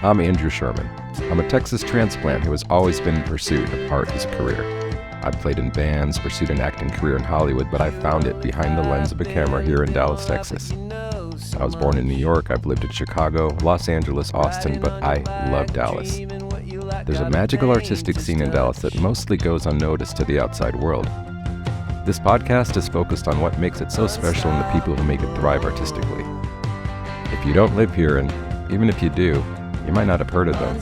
I'm Andrew Sherman. I'm a Texas transplant who has always been in pursuit of art as a career. I've played in bands, pursued an acting career in Hollywood, but I found it behind the lens of a camera here in Dallas, Texas. I was born in New York, I've lived in Chicago, Los Angeles, Austin, but I love Dallas. There's a magical artistic scene in Dallas that mostly goes unnoticed to the outside world. This podcast is focused on what makes it so special and the people who make it thrive artistically. If you don't live here, and even if you do, you might not have heard of them.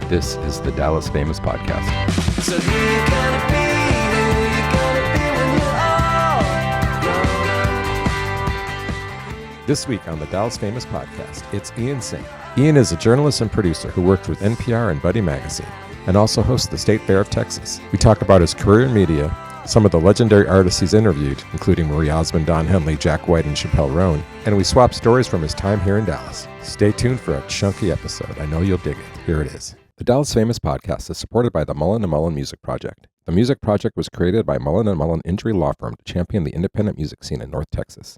This is the Dallas Famous Podcast. So who you gonna be? Who you gonna be when you're all grown up? This week on the Dallas Famous Podcast, it's Emceeing. Ian is a journalist and producer who worked with NPR and Buddy Magazine, and also hosts the State Fair of Texas. We talk about his career in media, some of the legendary artists he's interviewed, including Marie Osmond, Henley, Jack White, and Chappell Roan, and we swap stories from his time here in Dallas. Stay tuned for a chunky episode. I know you'll dig it. Here it is. The Dallas Famous Podcast is supported by the Mullen & Mullen Music Project. The Music Project was created by Mullen & Mullen Injury Law Firm to champion the independent music scene in North Texas.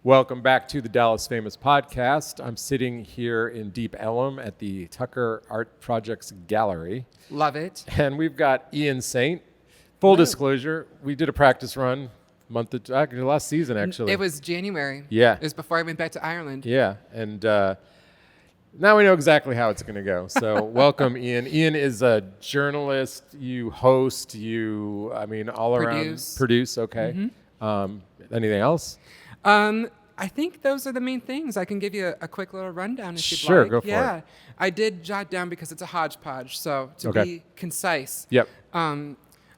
Welcome back to the Dallas Famous Podcast. I'm sitting here in Deep Ellum at the Tucker Art Projects Gallery. Love it. And we've got Ian Saint. Full disclosure, we did a practice run last season, actually. It was January. Yeah. It was before I went back to Ireland. Yeah, and now we know exactly how it's going to go. So welcome, Ian. Ian is a journalist. You host. All around produce. Okay. Mm-hmm. Anything else? I think those are the main things. I can give you a quick little rundown if you'd like. Sure, go for it. Yeah, I did jot down because it's a hodgepodge. So to be concise. Yep.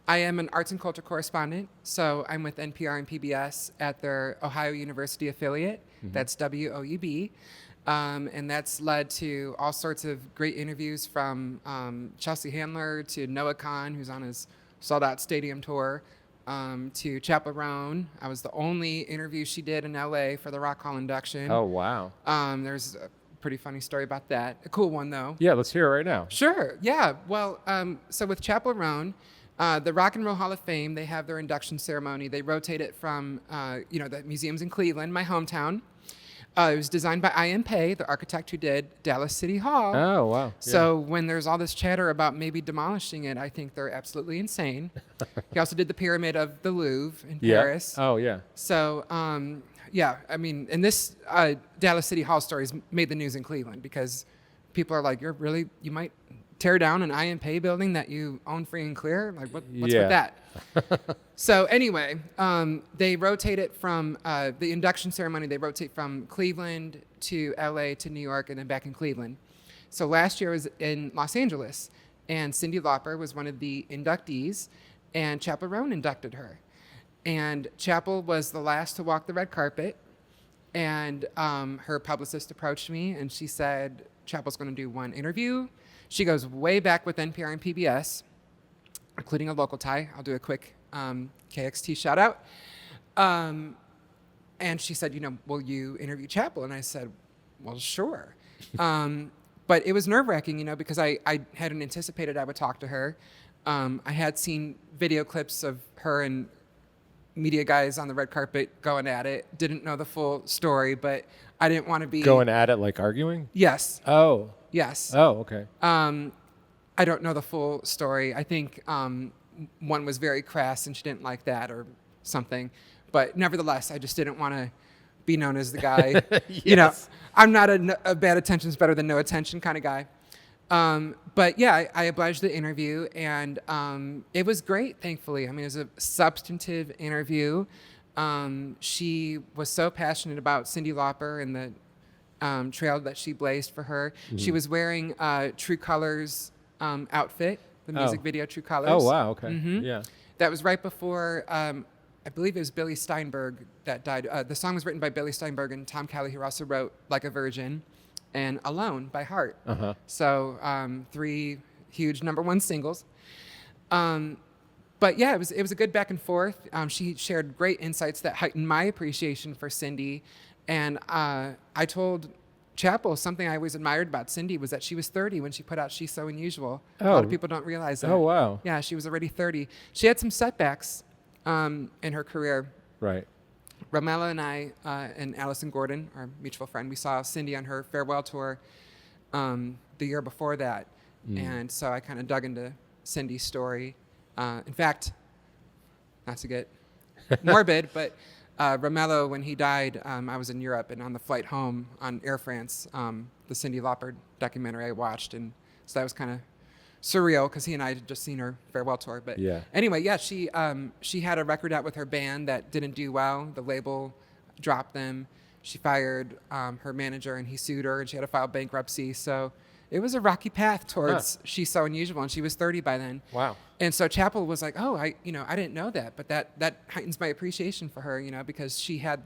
I am an arts and culture correspondent, so I'm with NPR and PBS at their Ohio University affiliate. Mm-hmm. That's WOUB. And that's led to all sorts of great interviews from Chelsea Handler to Noah Kahn, who's on his sold-out stadium tour, to Chappell Roan. I was the only interview she did in LA for the Rock Hall induction. Oh, wow. There's a pretty funny story about that. A cool one, though. Yeah, let's hear it right now. Sure, yeah. Well, so with Chappell Roan, the Rock and Roll Hall of Fame, they have their induction ceremony. They rotate it from, the museums in Cleveland, my hometown. It was designed by emcee, the architect who did Dallas City Hall. Oh, wow. So when there's all this chatter about maybe demolishing it, I think they're absolutely insane. He also did the Pyramid of the Louvre in Paris. Oh, yeah. So, and this Dallas City Hall story has made the news in Cleveland because people are like, you might tear down an emcee building that you own free and clear? Like, what's with that? So anyway, they rotate it from the induction ceremony. They rotate from Cleveland to LA to New York and then back in Cleveland. So last year was in Los Angeles, and Cyndi Lauper was one of the inductees, and Chappell Roan inducted her. And Chappell was the last to walk the red carpet, and her publicist approached me, and she said, Chappell's going to do one interview. She goes way back with NPR and PBS, including a local tie. I'll do a quick KXT shout out. And she said, will you interview Chappell? And I said, well, sure. But it was nerve-wracking, because I hadn't anticipated I would talk to her. I had seen video clips of her and media guys on the red carpet going at it. Didn't know the full story, but I didn't want to be... Going at it like arguing? Yes. Oh. Yes. Oh, okay. I don't know the full story. I think one was very crass and she didn't like that or something. But nevertheless, I just didn't want to be known as the guy. Yes. I'm not a bad attention's better than no attention kind of guy. But yeah, I obliged the interview and it was great, thankfully. It was a substantive interview. She was so passionate about Cyndi Lauper and the trail that she blazed for her. Mm-hmm. She was wearing True Colors outfit, the music video True Colors. Oh, wow, okay. Mm-hmm. Yeah. That was right before, I believe it was Billy Steinberg that died. The song was written by Billy Steinberg and Tom Kelly, who also wrote Like a Virgin and Alone by Heart. Uh-huh. So 3 huge number 1 singles. But yeah, it was a good back and forth. She shared great insights that heightened my appreciation for Cyndi. And I told Chappell something I always admired about Cyndi was that she was 30 when she put out She's So Unusual. Oh. A lot of people don't realize that. Oh, wow. Yeah, she was already 30. She had some setbacks in her career. Right. Romella and I and Allison Gordon, our mutual friend, we saw Cyndi on her farewell tour the year before that. And so I kind of dug into Cindy's story. In fact, not to get morbid, but Romello, when he died, I was in Europe, and on the flight home on Air France, the Cyndi Lauper documentary I watched, and so that was kind of surreal because he and I had just seen her farewell tour. But anyway, she had a record out with her band that didn't do well. The label dropped them. She fired her manager, and he sued her, and she had to file bankruptcy. So it was a rocky path towards She's So Unusual, and she was 30 by then. Wow. And so Chappell was like, oh, I didn't know that, but that heightens my appreciation for her, because she had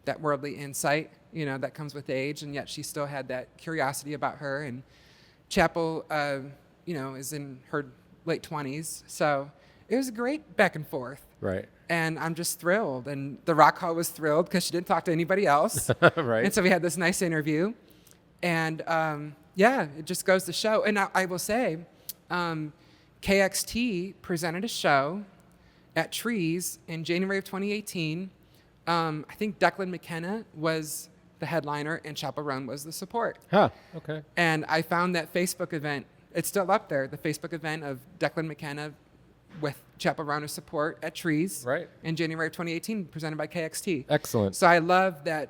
that worldly insight, that comes with age, and yet she still had that curiosity about her. And Chappell, is in her late 20s, so it was a great back and forth. Right. And I'm just thrilled, and the Rock Hall was thrilled because she didn't talk to anybody else. Right. And so we had this nice interview, and it just goes to show. And I will say, KXT presented a show at Trees in January of 2018. I think Declan McKenna was the headliner and Chappell Roan was the support. Okay. And I found that Facebook event, it's still up there, the Facebook event of Declan McKenna with Chappell Roan as support at Trees in January of 2018, presented by KXT. Excellent. So I love that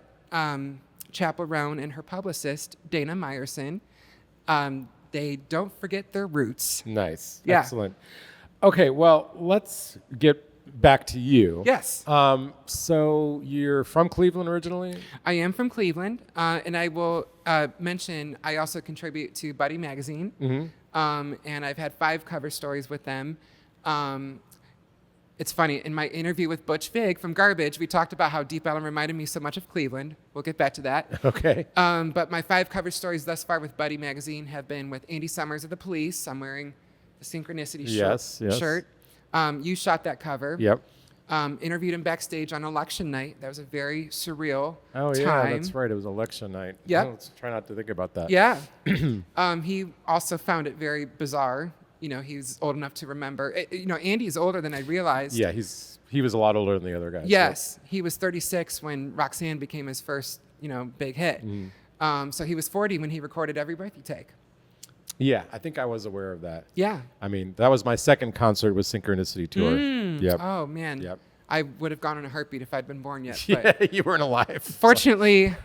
Chappell Roan and her publicist, Dana Meyerson, they don't forget their roots. Nice. Yeah. Excellent. Okay, well, let's get back to you. Yes. So you're from Cleveland originally? I am from Cleveland, and I will mention I also contribute to Buddy Magazine, and I've had 5 cover stories with them. It's funny, in my interview with Butch Vig from Garbage, we talked about how Deep Ellum reminded me so much of Cleveland. We'll get back to that. Okay. But my 5 cover stories thus far with Buddy Magazine have been with Andy Summers of the Police. I'm wearing the Synchronicity shirt. You shot that cover. Yep. Interviewed him backstage on election night. That was a very surreal time. Oh, yeah, that's right. It was election night. Yep. Let's try not to think about that. Yeah. He also found it very bizarre. He's old enough to remember. Andy's older than I realized. Yeah, he was a lot older than the other guys. Yes. He was 36 when Roxanne became his first, big hit. So he was 40 when he recorded Every Breath You Take. Yeah, I think I was aware of that. Yeah. I mean, that was my second concert with Synchronicity Tour. Yep. Oh, man. Yep. I would have gone in a heartbeat if I'd been born yet. Yeah, But you weren't alive. fortunately,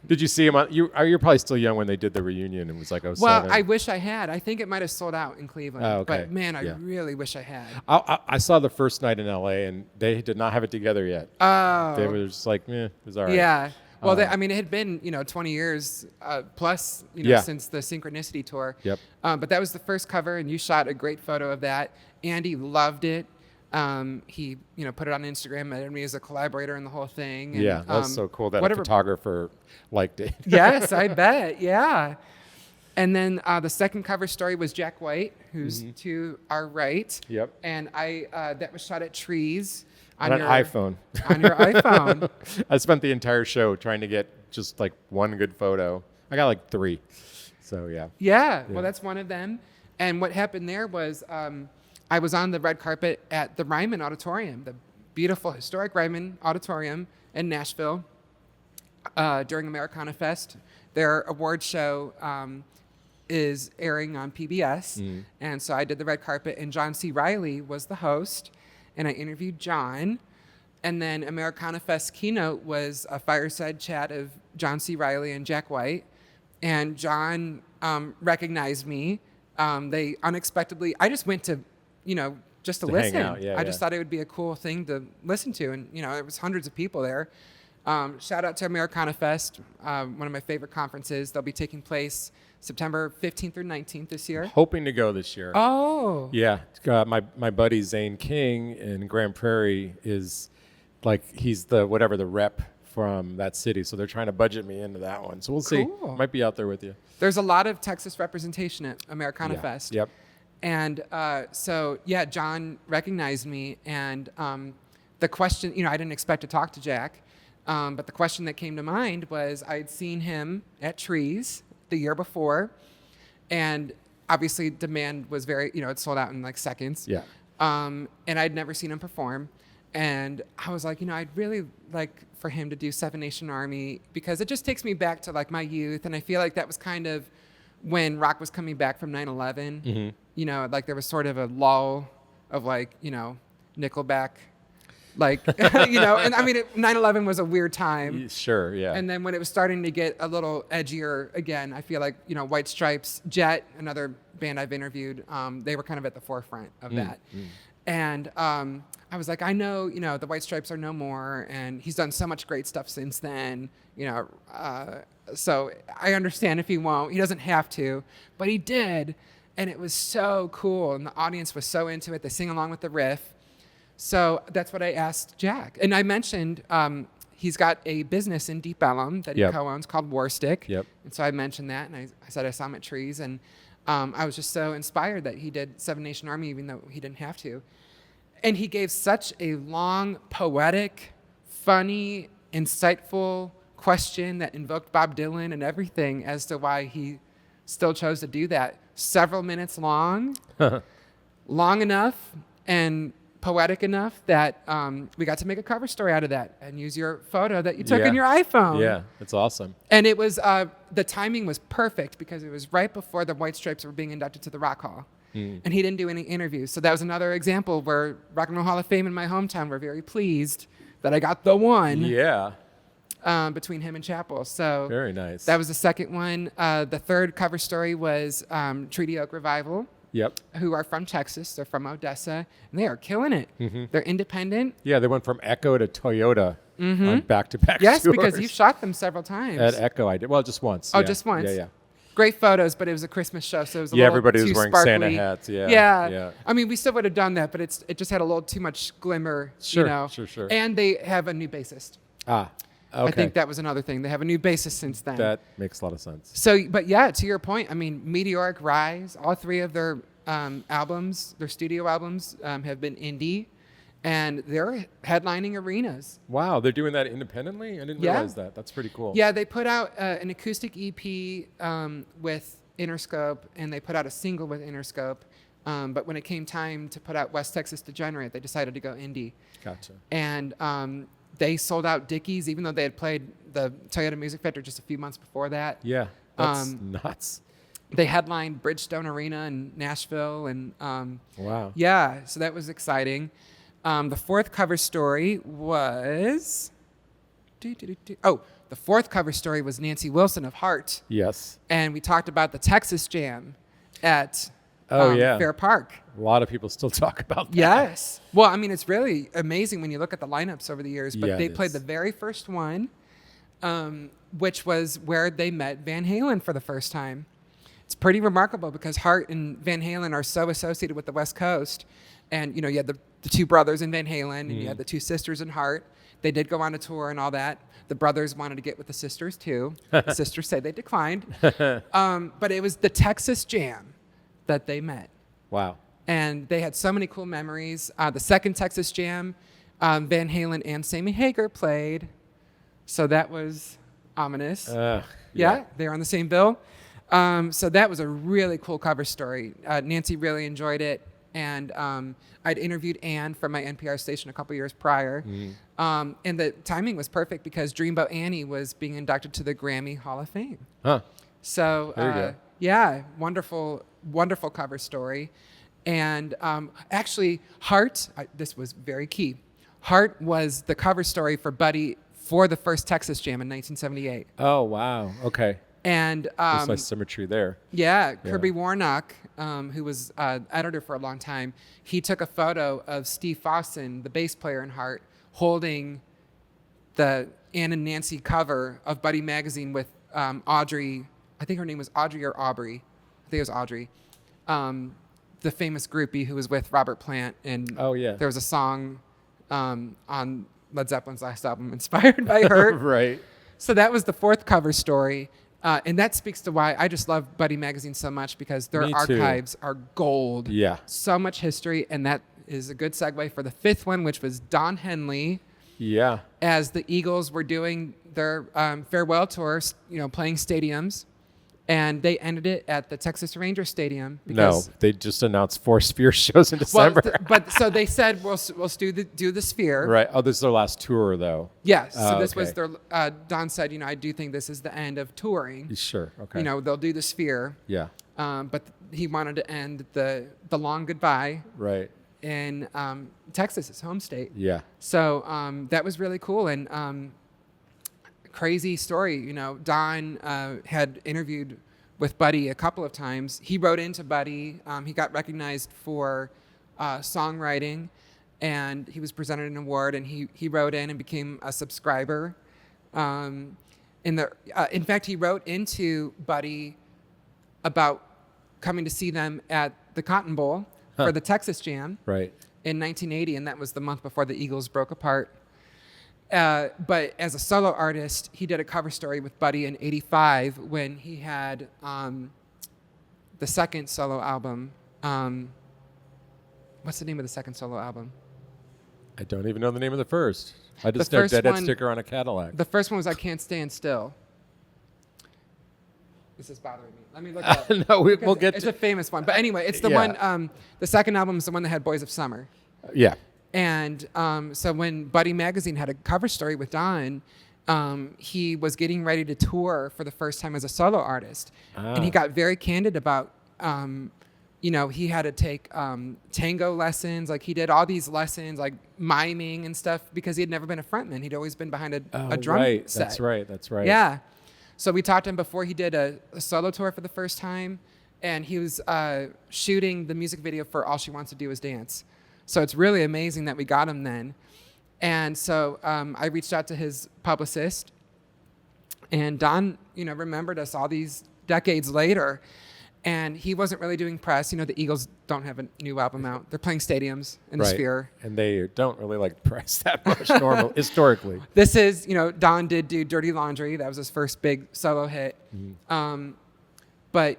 Did you see him you're probably still young when they did the reunion. It was like 07. well, I wish I had. I think it might have sold out in Cleveland. Oh, okay. But, man, I really wish I had. I saw the first night in LA, and they did not have it together yet. Oh. They were just like, it was all right. Yeah. Well, it had been, 20 years plus, since the Synchronicity tour. Yep. But that was the first cover, and you shot a great photo of that. Andy loved it. He, put it on Instagram, added me as a collaborator in the whole thing. And, Yeah, that's so cool that a photographer liked it. Yes, I bet. Yeah. And then the second cover story was Jack White, who's to our right. Yep. And that was shot at Trees. On an iPhone. On your iPhone. I spent the entire show trying to get just like one good photo. I got like 3. So, yeah. Yeah. Well, that's one of them. And what happened there was I was on the red carpet at the Ryman Auditorium, the beautiful historic Ryman Auditorium in Nashville during Americana Fest. Their award show is airing on PBS. And so I did the red carpet, and John C. Reilly was the host. And I interviewed John. And then Americana Fest keynote was a fireside chat of John C. Reilly and Jack White. And John recognized me. They unexpectedly, I just went to, just to listen. Hang out. I just thought it would be a cool thing to listen to. And, there was hundreds of people there. Shout out to Americana Fest, one of my favorite conferences. They'll be taking place September 15th or 19th this year. Hoping to go this year. Oh. Yeah. My buddy Zane King in Grand Prairie is like, he's the rep from that city. So they're trying to budget me into that one. So we'll see. Might be out there with you. There's a lot of Texas representation at Americana Fest. Yep. And John recognized me. And the question, I didn't expect to talk to Jack. But the question that came to mind was I'd seen him at Trees the year before. And obviously demand was very, it sold out in like seconds. Yeah. And I'd never seen him perform. And I was like, I'd really like for him to do Seven Nation Army because it just takes me back to like my youth. And I feel like that was kind of when rock was coming back from 9/11. Mm-hmm. Like there was sort of a lull of like, Nickelback. Like, and I mean, 9/11 was a weird time. Sure, yeah. And then when it was starting to get a little edgier again, I feel like, White Stripes, Jet, another band I've interviewed, they were kind of at the forefront of that. And I was like, I know, the White Stripes are no more, and he's done so much great stuff since then, so I understand if he won't. He doesn't have to, but he did, and it was so cool, and the audience was so into it. They sing along with the riff. So that's what I asked Jack. And I mentioned he's got a business in Deep Ellum that he co-owns called War Stick. Yep. And so I mentioned that, and I said I saw him at Trees, and I was just so inspired that he did Seven Nation Army, even though he didn't have to. And he gave such a long, poetic, funny, insightful question that invoked Bob Dylan and everything as to why he still chose to do that. Several minutes long, long enough, and poetic enough that we got to make a cover story out of that and use your photo that you took in your iPhone. Yeah, it's awesome. And it was, the timing was perfect because it was right before the White Stripes were being inducted to the Rock Hall. And he didn't do any interviews. So that was another example where Rock and Roll Hall of Fame in my hometown were very pleased that I got the one between him and Chappell. So very nice. That was the second one. The third cover story was Treaty Oak Revival. Yep. Who are from Texas. They're from Odessa, and they are killing it. They're independent. Yeah, they went from Echo to Toyota on back-to-back Yes, tours. because you've shot them several times. At Echo, I did. Well, just once. Oh, just once. Yeah. Great photos, but it was a Christmas show, so it was a little everybody too was wearing sparkly. Santa hats. Yeah. I mean, we still would have done that, but it just had a little too much glimmer. Sure. And they have a new bassist. Okay. I think that was another thing. They have a new bassist since then. That makes a lot of sense. So, but yeah, to your point, I mean, Meteoric Rise, all three of their albums, their studio albums, have been indie, and they're headlining arenas. Wow, they're doing that independently? I didn't realize that. That's pretty cool. Yeah, they put out an acoustic EP with Interscope, and they put out a single with Interscope. But when it came time to put out West Texas Degenerate, they decided to go indie. Gotcha. And they sold out Dickies, even though they had played the Toyota Music Factory just a few months before that. Yeah, that's nuts. They headlined Bridgestone Arena in Nashville, and wow. Yeah, so that was exciting. The fourth cover story was the fourth cover story was Nancy Wilson of Heart. Yes. And we talked about the Texas Jam at Fair Park. A lot of people still talk about that. Yes. Well, I mean, it's really amazing when you look at the lineups over the years, but they played the very first one, which was where they met Van Halen for the first time. It's pretty remarkable because Hart and Van Halen are so associated with the West Coast. And, you had the two brothers in Van Halen, and you had the two sisters in Hart. They did go on a tour and all that. The brothers wanted to get with the sisters, too. The sisters say they declined. But it was the Texas Jam that they met. Wow. And they had so many cool memories. The second Texas Jam, Van Halen and Sammy Hagar played. So that was ominous. Yeah, they were on the same bill. So that was a really cool cover story. Nancy really enjoyed it. And I'd interviewed Ann from my NPR station a couple years prior. And the timing was perfect because Dreamboat Annie was being inducted to the Grammy Hall of Fame. Huh. So, there you go. Yeah, wonderful, wonderful cover story. And actually, Heart, this was very key. Heart was the cover story for Buddy for the first Texas Jam in 1978. Oh, wow. Okay. And there's nice symmetry there. Yeah, Kirby Warnock, who was editor for a long time, he took a photo of Steve Fossen, the bass player in Heart, holding the Ann and Nancy cover of Buddy Magazine with Audrey. I think her name was Audrey or Aubrey. I think it was Audrey. The famous groupie who was with Robert Plant. And there was a song on Led Zeppelin's last album inspired by her. Right. So that was the fourth cover story. And that speaks to why I just love Buddy Magazine so much because their archives are gold. Yeah. So much history. And that is a good segue for the fifth one, which was Don Henley. Yeah. As the Eagles were doing their farewell tours, playing stadiums. And they ended it at the Texas Ranger Stadium. No, they just announced 4 Sphere shows in December. But so they said we'll do the Sphere. Right. Oh, this is their last tour, though. Yes. So this okay. was their. Don said, I do think this is the end of touring. Sure. Okay. They'll do the Sphere. Yeah. But he wanted to end the long goodbye. Right. In Texas, his home state. Yeah. So that was really cool and crazy story. Don had interviewed with Buddy a couple of times. He wrote into Buddy. He got recognized for songwriting, and he was presented an award. And he wrote in and became a subscriber. In fact, he wrote into Buddy about coming to see them at the Cotton Bowl for the Texas Jam. Right. In 1980, and that was the month before the Eagles broke apart. But as a solo artist, he did a cover story with Buddy in '85 when he had the second solo album. What's the name of the second solo album? I don't even know the name of the first. I just The know first Deadhead one- Sticker on a Cadillac. The first one was I Can't Stand Still. This is bothering me. Let me look it up. No, we'll get It's to a famous one. But anyway, it's the Yeah. one, the second album is the one that had Boys of Summer. Yeah. And so when Buddy Magazine had a cover story with Don, he was getting ready to tour for the first time as a solo artist. And he got very candid about, he had to take tango lessons. Like he did all these lessons, like miming and stuff, because he had never been a frontman. He'd always been behind a drum right. set. That's right. Yeah. So we talked to him before he did a solo tour for the first time. And he was shooting the music video for All She Wants to Do Is Dance. So it's really amazing that we got him then. And so I reached out to his publicist. And Don, remembered us all these decades later. And he wasn't really doing press. The Eagles don't have a new album out. They're playing stadiums in the Sphere. And they don't really like press that much historically. This is, Don did do Dirty Laundry. That was his first big solo hit. But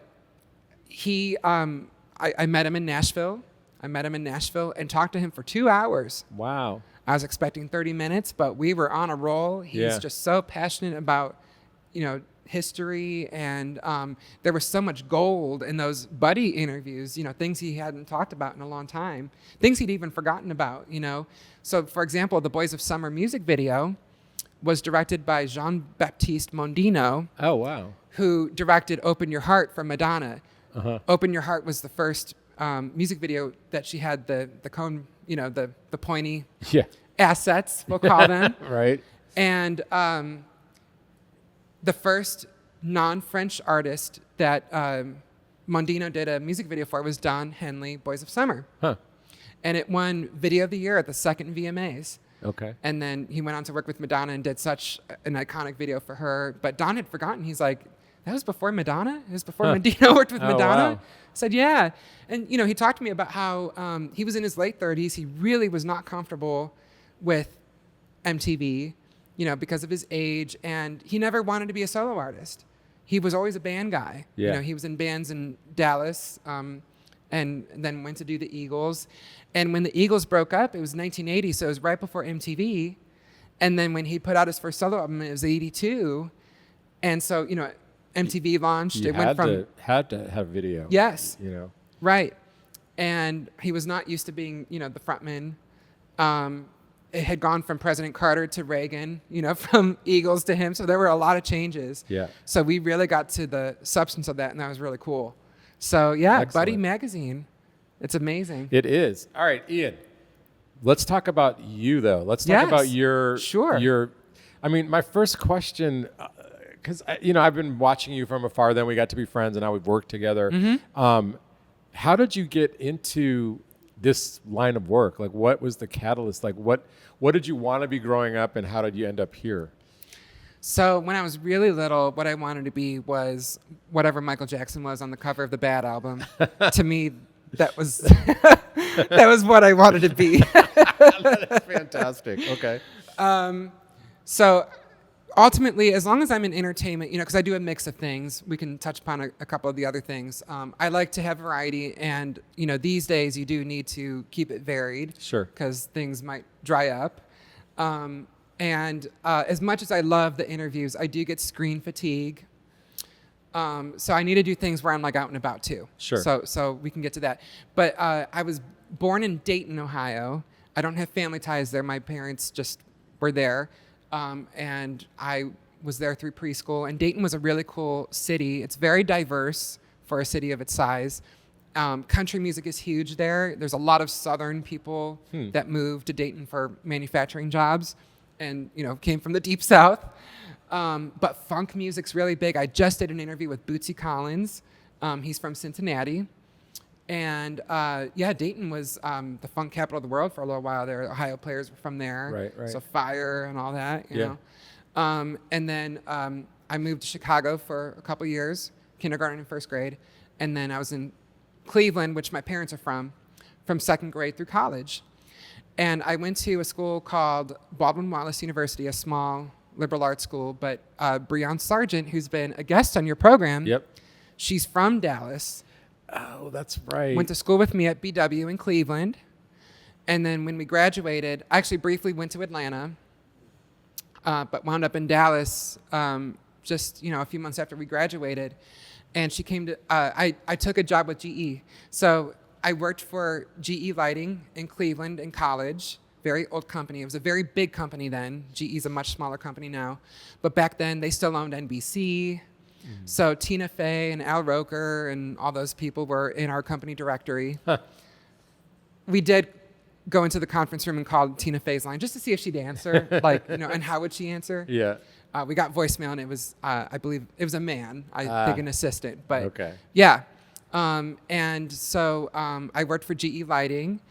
he, I met him in Nashville. And talked to him for 2 hours. Wow. I was expecting 30 minutes, but we were on a roll. He's just so passionate about, history. And there was so much gold in those Buddy interviews, things he hadn't talked about in a long time, things he'd even forgotten about, So, for example, the Boys of Summer music video was directed by Jean-Baptiste Mondino. Oh, wow. Who directed Open Your Heart for Madonna. Uh-huh. Open Your Heart was the first music video that she had the cone, the pointy assets, we'll call them. Right. And the first non-French artist that Mondino did a music video for was Don Henley, Boys of Summer. Huh. And it won Video of the Year at the second VMAs. Okay. And then he went on to work with Madonna and did such an iconic video for her. But Don had forgotten. He's like, that was before Madonna? It was before Mondino worked with Madonna? Wow. I said, yeah. And, he talked to me about how he was in his late 30s. He really was not comfortable with MTV, because of his age. And he never wanted to be a solo artist. He was always a band guy. Yeah. He was in bands in Dallas and then went to do the Eagles. And when the Eagles broke up, it was 1980, so it was right before MTV. And then when he put out his first solo album, it was 82. And so, MTV launched. You it went from had to have video. Yes. Right. And he was not used to being, the frontman. It had gone from President Carter to Reagan, from Eagles to him. So there were a lot of changes. Yeah. So we really got to the substance of that, and that was really cool. So yeah, Excellent. Buddy Magazine. It's amazing. It is. All right, Ian. Let's talk about you, though. Let's talk about your I mean, my first question, because I've been watching you from afar. Then we got to be friends, and now we've worked together. Mm-hmm. How did you get into this line of work? Like, what was the catalyst? Like, what did you want to be growing up, and how did you end up here? So when I was really little, what I wanted to be was whatever Michael Jackson was on the cover of the Bad album. To me, that was that was what I wanted to be. That's fantastic. Okay. So ultimately, as long as I'm in entertainment, because I do a mix of things, we can touch upon a couple of the other things. I like to have variety, and these days you do need to keep it varied. Sure. Because things might dry up. And as much as I love the interviews, I do get screen fatigue. So I need to do things where I'm like out and about too. Sure. So we can get to that. But I was born in Dayton, Ohio. I don't have family ties there. My parents just were there. And I was there through preschool. And Dayton was a really cool city. It's very diverse for a city of its size. Country music is huge there. There's a lot of Southern people that moved to Dayton for manufacturing jobs and, came from the Deep South. But funk music's really big. I just did an interview with Bootsy Collins. He's from Cincinnati. And Dayton was the funk capital of the world for a little while there. Ohio players were from there. Right. So Fire and all that, you know. And then I moved to Chicago for a couple years, kindergarten and first grade. And then I was in Cleveland, which my parents are from second grade through college. And I went to a school called Baldwin Wallace University, a small liberal arts school. But Breon Sargent, who's been a guest on your program, she's from Dallas. Oh, that's right. Went to school with me at BW in Cleveland. And then when we graduated, I actually briefly went to Atlanta, but wound up in Dallas just, a few months after we graduated. And she came to, I took a job with GE. So I worked for GE Lighting in Cleveland in college. Very old company. It was a very big company then. GE's a much smaller company now. But back then, they still owned NBC. So Tina Fey and Al Roker and all those people were in our company directory. We did go into the conference room and call Tina Fey's line just to see if she'd answer, and how would she answer? Yeah. We got voicemail, and it was, I believe, it was a man. I think an assistant, but okay. Yeah. And so I worked for GE Lighting,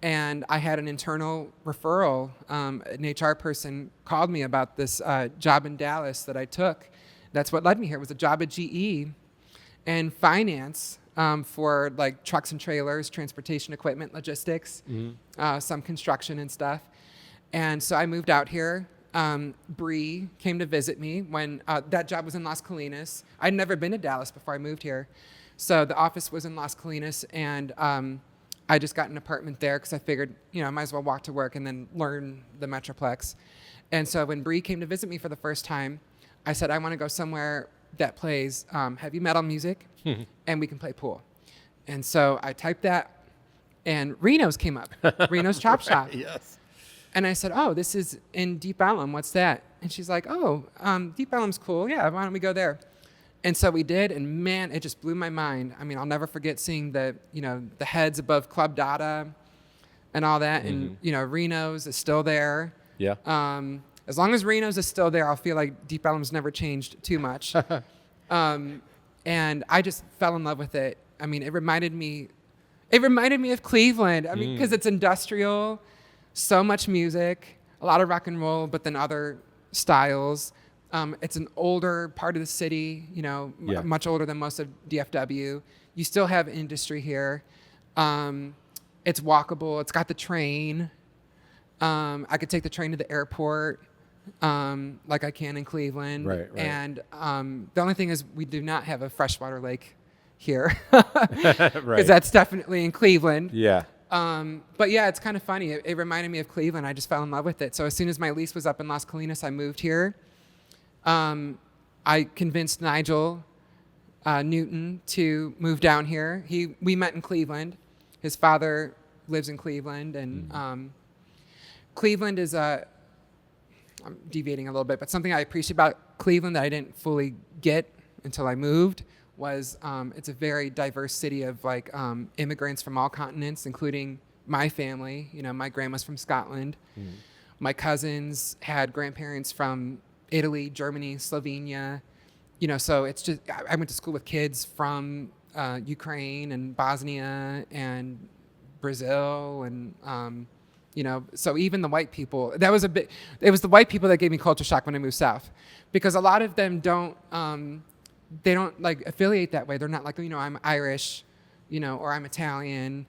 and I had an internal referral. An HR person called me about this job in Dallas that I took. That's what led me here. It was a job at GE and finance for like trucks and trailers, transportation equipment, logistics, some construction and stuff. And so I moved out here. Bree came to visit me when that job was in Las Colinas. I'd never been to Dallas before I moved here. So the office was in Las Colinas, and I just got an apartment there because I figured, I might as well walk to work and then learn the Metroplex. And so when Bree came to visit me for the first time, I said, I want to go somewhere that plays heavy metal music and we can play pool. And so I typed that, and Reno's came up, Reno's Chop Shop. Yes. And I said, oh, this is in Deep Ellum. What's that? And she's like, Deep Ellum's cool. Yeah, why don't we go there? And so we did, and man, it just blew my mind. I mean, I'll never forget seeing the heads above Club Dada and all that. And, Reno's is still there. Yeah. As long as Reno's is still there, I'll feel like Deep Ellum's never changed too much. And I just fell in love with it. I mean, it reminded me of Cleveland. I mean, because it's industrial, so much music, a lot of rock and roll, but then other styles. It's an older part of the city, much older than most of DFW. You still have industry here. It's walkable. It's got the train. I could take the train to the airport. Like I can in Cleveland. Right. And the only thing is we do not have a freshwater lake here. Because that's definitely in Cleveland. Yeah. But yeah, it's kind of funny. It reminded me of Cleveland. I just fell in love with it. So as soon as my lease was up in Las Colinas, I moved here. I convinced Nigel Newton to move down here. We met in Cleveland. His father lives in Cleveland, and Cleveland is I'm deviating a little bit, but something I appreciate about Cleveland that I didn't fully get until I moved was it's a very diverse city of like immigrants from all continents, including my family. My grandma's from Scotland. My cousins had grandparents from Italy, Germany, Slovenia. So it's just, I went to school with kids from Ukraine and Bosnia and Brazil and so even the white people, it was the white people that gave me culture shock when I moved south, because a lot of them don't like affiliate that way. They're not like, I'm Irish, or I'm Italian.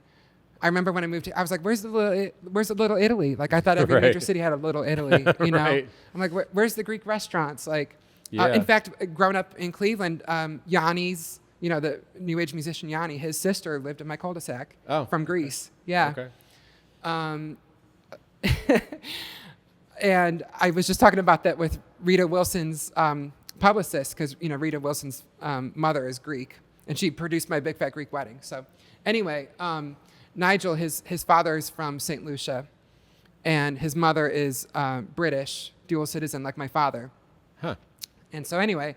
I remember when I moved here, I was like, where's the little Italy? Like I thought every major city had a little Italy, Right. I'm like, where's the Greek restaurants? Like, Yeah. In fact, growing up in Cleveland, Yanni's, the new age musician Yanni, his sister lived in my cul-de-sac from Greece. Yeah. Okay. And I was just talking about that with Rita Wilson's publicist, because Rita Wilson's mother is Greek, and she produced my Big Fat Greek Wedding. So anyway, Nigel, his father is from St. Lucia, and his mother is British, dual citizen like my father. Huh. And so anyway,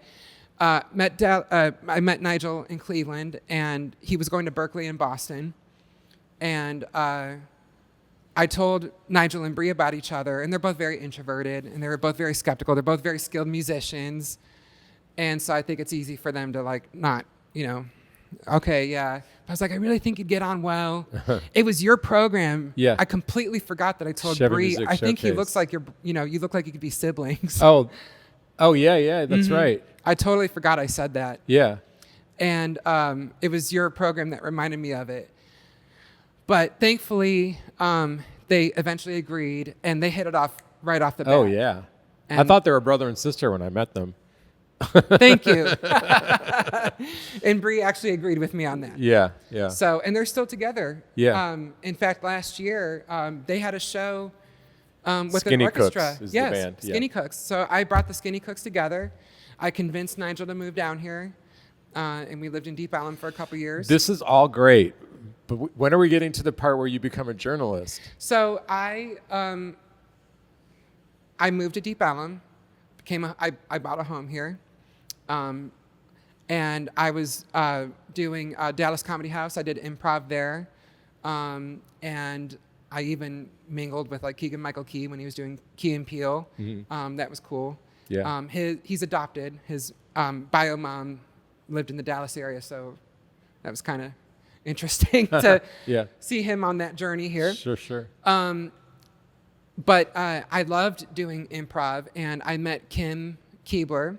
I met Nigel in Cleveland, and he was going to Berkeley in Boston. And I told Nigel and Bree about each other, and they're both very introverted, and they were both very skeptical. They're both very skilled musicians. And so I think it's easy for them to not, okay, yeah. But I was like, I really think you'd get on well. It was your program. Yeah. I completely forgot that I told Chevy Bree, Music I think he Showcase. looks like you look like you could be siblings. Oh, yeah, that's right. I totally forgot I said that. Yeah. And it was your program that reminded me of it. But thankfully, they eventually agreed, and they hit it off right off the bat. Oh, yeah. I thought they were brother and sister when I met them. Thank you. And Bree actually agreed with me on that. Yeah. So, and they're still together. Yeah. In fact, last year, they had a show with Skinny an orchestra. Cooks is yes, the band. Skinny Cooks. So I brought the Skinny Cooks together. I convinced Nigel to move down here, and we lived in Deep Ellum for a couple years. This is all great, but when are we getting to the part where you become a journalist? So I moved to Deep Ellum, I bought a home here, and I was doing Dallas Comedy House. I did improv there, and I even mingled with Keegan-Michael Key when he was doing Key and Peele. Mm-hmm. That was cool. Yeah. He's adopted. His bio mom lived in the Dallas area, so that was kind of interesting to see him on that journey here. Sure. But I loved doing improv, and I met Kim Keebler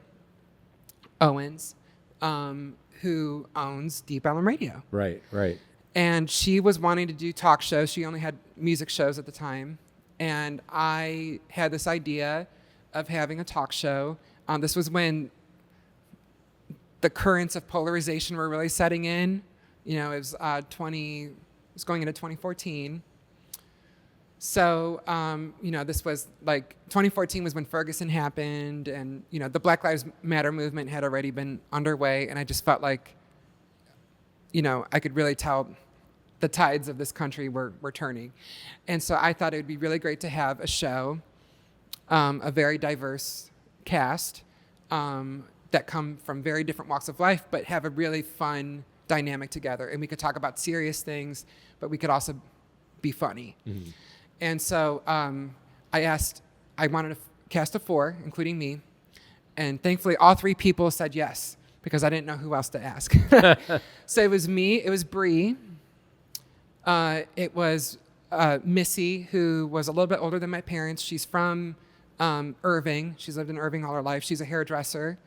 Owens, who owns Deep Ellum Radio. Right. And she was wanting to do talk shows. She only had music shows at the time. And I had this idea of having a talk show. This was when the currents of polarization were really setting in. It was it was going into 2014. So, this was 2014 was when Ferguson happened, and, the Black Lives Matter movement had already been underway. And I just felt like, I could really tell the tides of this country were turning. And so I thought it would be really great to have a show, a very diverse cast that come from very different walks of life, but have a really fun dynamic together. And we could talk about serious things, but we could also be funny. Mm-hmm. And so I wanted to cast of 4, including me. And thankfully, all 3 people said yes, because I didn't know who else to ask. So it was me, it was Bree, it was Missy, who was a little bit older than my parents. She's from Irving. She's lived in Irving all her life. She's a hairdresser.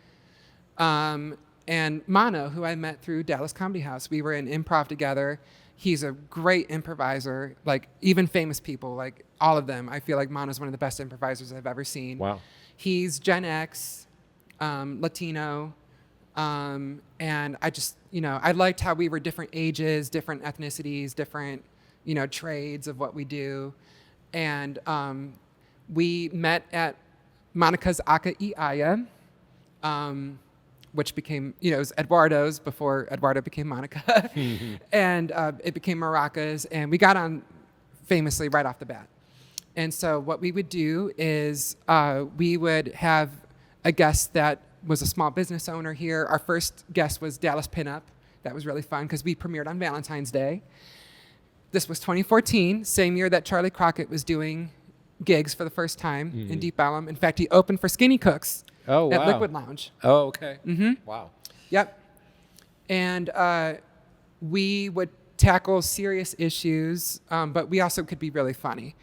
And Mano, who I met through Dallas Comedy House. We were in improv together. He's a great improviser, even famous people, all of them. I feel like Mano's one of the best improvisers I've ever seen. Wow. He's Gen X, Latino, and I just, I liked how we were different ages, different ethnicities, different, trades of what we do. And we met at Monica's Aka Iaya, which became, it was Eduardo's before Eduardo became Monica. And it became Maracas, and we got on famously right off the bat. And so what we would do is we would have a guest that was a small business owner here. Our first guest was Dallas Pinup. That was really fun because we premiered on Valentine's Day. This was 2014, same year that Charlie Crockett was doing gigs for the first time in Deep Ellum. In fact, he opened for Skinny Cooks at Liquid Lounge. Oh, okay. Mm-hmm. Wow. Yep. And we would tackle serious issues, but we also could be really funny.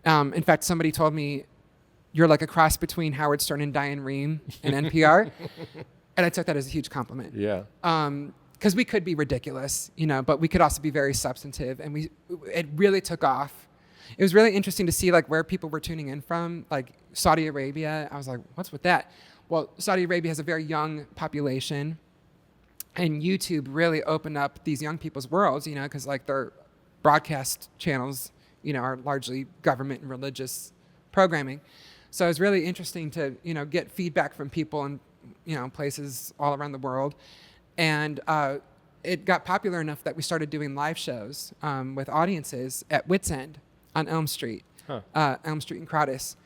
In fact, somebody told me, you're like a cross between Howard Stern and Diane Rehm in NPR. And I took that as a huge compliment. Yeah. Because we could be ridiculous, but we could also be very substantive. And it really took off. It was really interesting to see where people were tuning in from, Saudi Arabia. I was like, what's with that? Well, Saudi Arabia has a very young population, and YouTube really opened up these young people's worlds, because their broadcast channels, are largely government and religious programming. So it was really interesting to, get feedback from people places all around the world. And it got popular enough that we started doing live shows with audiences at Wits End on Elm Street, Elm Street and Crowdis.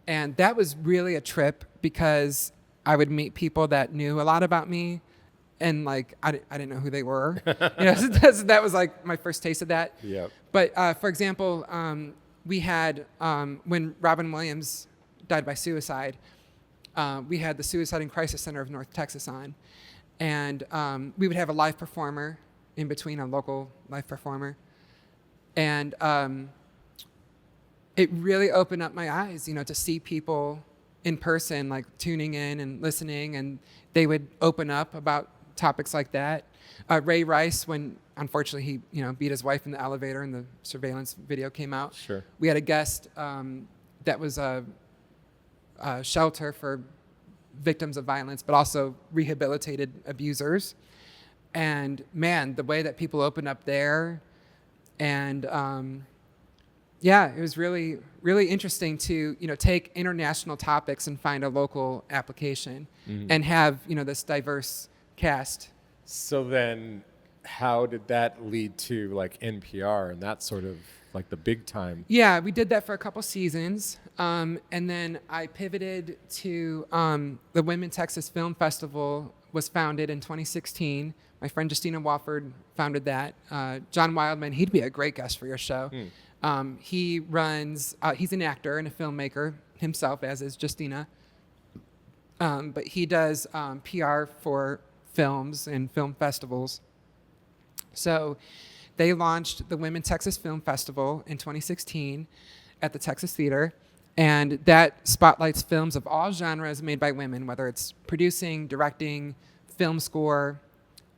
And that was really a trip because I would meet people that knew a lot about me, and like I didn't know who they were. So that was like my first taste of that. Yep. But for example, we had when Robin Williams died by suicide, we had the Suicide and Crisis Center of North Texas on, and we would have a live performer in between, a local live performer, and it really opened up my eyes, to see people in person, like tuning in and listening, and they would open up about topics like that. Ray Rice, when unfortunately he, beat his wife in the elevator and the surveillance video came out. Sure. We had a guest that was a shelter for victims of violence, but also rehabilitated abusers. And man, the way that people opened up there, and it was really, really interesting to, take international topics and find a local application and have, this diverse cast. So then how did that lead to like NPR and that sort of like the big time? Yeah, we did that for a couple seasons. And then I pivoted to the Women Texas Film Festival was founded in 2016. My friend Justina Wofford founded that. John Wildman, he'd be a great guest for your show. He runs, he's an actor and a filmmaker himself, as is Justina. But he does PR for films and film festivals. So they launched the Women Texas Film Festival in 2016 at the Texas Theater. And that spotlights films of all genres made by women, whether it's producing, directing, film score,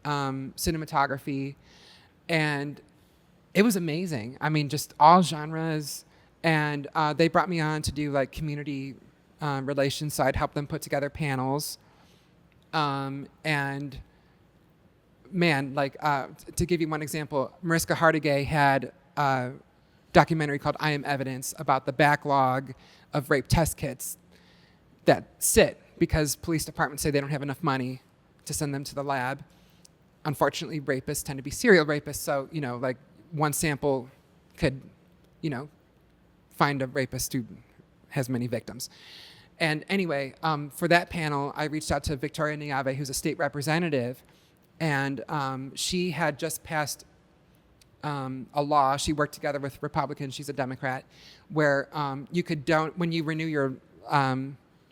cinematography. And it was amazing. I mean, just all genres. And they brought me on to do like community relations. So I'd help them put together panels. And man, like to give you one example, Mariska Hargitay had a documentary called I Am Evidence about the backlog of rape test kits that sit because police departments say they don't have enough money to send them to the lab. Unfortunately, rapists tend to be serial rapists. So, like one sample could, find a rapist who has many victims. And anyway, for that panel, I reached out to Victoria Niave, who's a state representative, and she had just passed a law. She worked together with Republicans. She's a Democrat, where you could when you renew your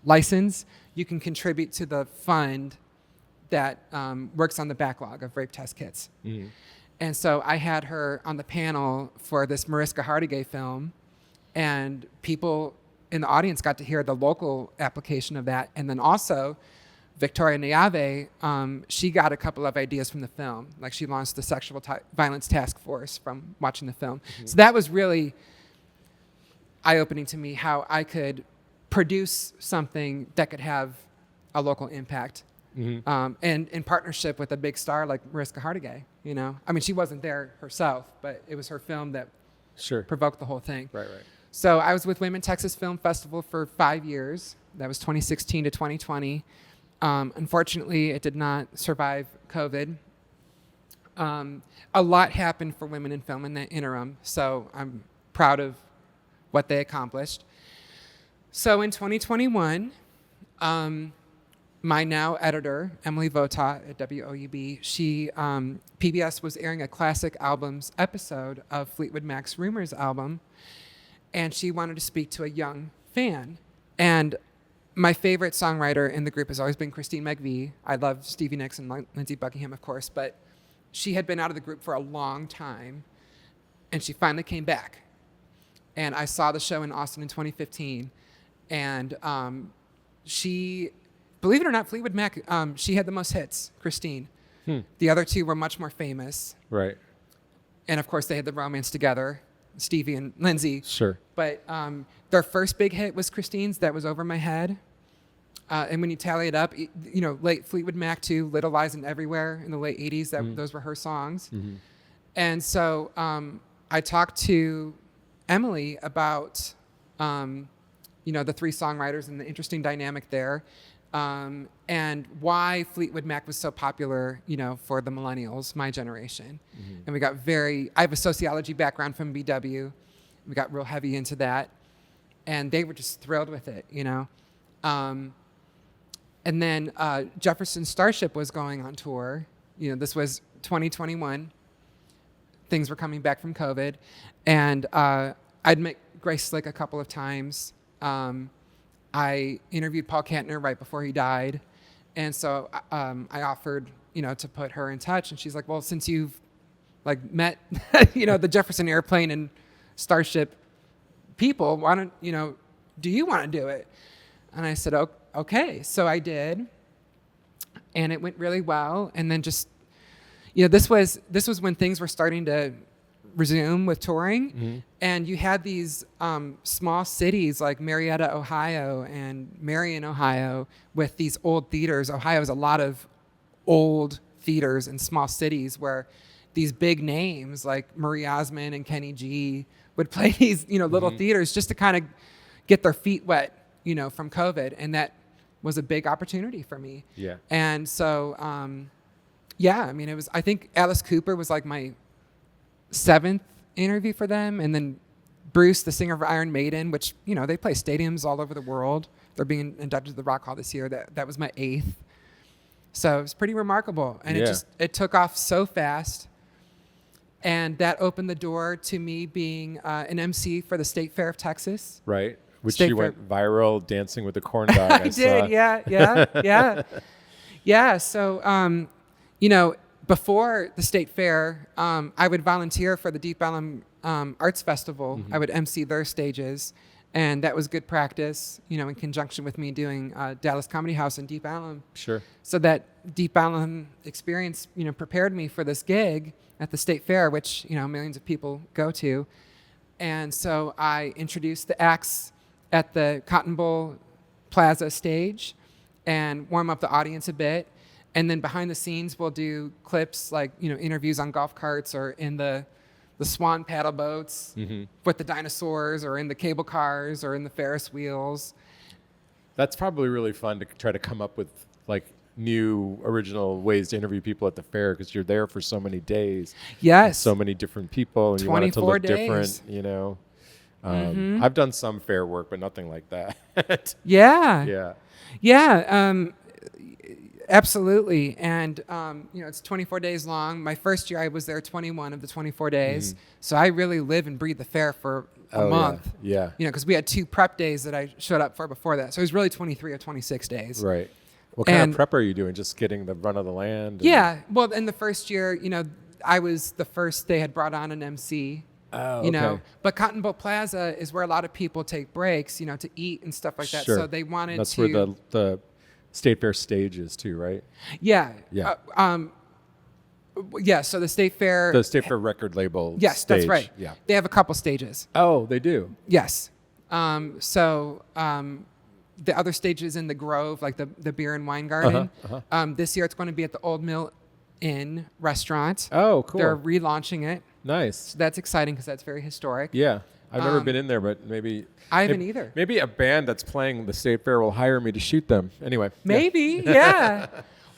license, you can contribute to the fund that works on the backlog of rape test kits. Mm-hmm. And so I had her on the panel for this Mariska Hargitay film, and people in the audience got to hear the local application of that. And then also, Victoria Niave, she got a couple of ideas from the film. Like she launched the Sexual Violence Task Force from watching the film. Mm-hmm. So that was really eye-opening to me, how I could produce something that could have a local impact. Mm-hmm. And in partnership with a big star like Mariska Hargitay, I mean, she wasn't there herself, but it was her film that provoked the whole thing. Right. So I was with Women Texas Film Festival for 5 years. That was 2016 to 2020. Unfortunately, it did not survive COVID. A lot happened for women in film in that interim, so I'm proud of what they accomplished. So in 2021, my now editor, Emily Vota at WOUB, PBS was airing a classic albums episode of Fleetwood Mac's Rumors album, and she wanted to speak to a young fan. And my favorite songwriter in the group has always been Christine McVie. I love Stevie Nicks and Lindsey Buckingham, of course, but she had been out of the group for a long time, and she finally came back. And I saw the show in Austin in 2015, and she, believe it or not, Fleetwood Mac, she had the most hits, Christine. The other two were much more famous. Right. And of course, they had the romance together, Stevie and Lindsey. Sure. But their first big hit was Christine's, That Was Over My Head. And when you tally it up, late Fleetwood Mac too, Little Lies and Everywhere in the late 80s, those were her songs. Mm-hmm. And so I talked to Emily about, the three songwriters and the interesting dynamic there. and why Fleetwood Mac was so popular, for the millennials, my generation. And we got I have a sociology background from BW. We got real heavy into that, and they were just thrilled with it, And then Jefferson Starship was going on tour. This was 2021. Things were coming back from COVID, and I'd met Grace Slick a couple of times. I interviewed Paul Kantner right before he died. And so I offered, to put her in touch. And she's like, well, since you've met, the Jefferson Airplane and Starship people, why don't, do you want to do it? And I said, okay. So I did. And it went really well. And then just, this was when things were starting to resume with touring, and you had these small cities like Marietta, Ohio, and Marion, Ohio, with these old theaters. Ohio has a lot of old theaters in small cities where these big names like Marie Osmond and Kenny G would play these, little theaters just to kind of get their feet wet, from COVID, and that was a big opportunity for me. Yeah. And so, it was. I think Alice Cooper was like my 7th interview for them, and then Bruce, the singer of Iron Maiden, which they play stadiums all over the world. They're being inducted to the Rock Hall this year. That was my 8th, so it was pretty remarkable, and it took off so fast, and that opened the door to me being an MC for the State Fair of Texas. Right, which State you Fair. went viral dancing with the corn dog. I did, saw. yeah. So before the State Fair, I would volunteer for the Deep Ellum Arts Festival. I would MC their stages, and that was good practice, in conjunction with me doing Dallas Comedy House in Deep Ellum. Sure. So that Deep Ellum experience, prepared me for this gig at the State Fair, which, millions of people go to. And so I introduced the acts at the Cotton Bowl Plaza stage and warm up the audience a bit. And then behind the scenes, we'll do clips like, interviews on golf carts or in the swan paddle boats with the dinosaurs, or in the cable cars, or in the Ferris wheels. That's probably really fun to try to come up with new original ways to interview people at the fair, because you're there for so many days. Yes. So many different people, and you want it to look days. different, I've done some fair work, but nothing like that. Yeah. Yeah. Absolutely. And, it's 24 days long. My first year, I was there 21 of the 24 days. So I really live and breathe the fair for a month. Yeah. Because we had 2 prep days that I showed up for before that. So it was really 23 or 26 days. Right. What kind of prep are you doing? Just getting the run of the land? Yeah. Well, in the first year, I was the first they had brought on an MC. Oh, okay. But Cotton Bowl Plaza is where a lot of people take breaks, to eat and stuff like that. Sure. So they wanted That's to. where the State Fair stage is too, right? Yeah. Yeah. So the State Fair. The State Fair record label. Yes, stage. that's right. Yeah. They have a couple stages. Oh, they do. Yes. The other stage is in the Grove, like the beer and wine garden. This year it's going to be at the Old Mill Inn restaurant. Oh, cool. They're relaunching it. Nice. So that's exciting because that's very historic. Yeah. I've never been in there, but maybe... I haven't either. Maybe a band that's playing the State Fair will hire me to shoot them. Anyway. Maybe, yeah.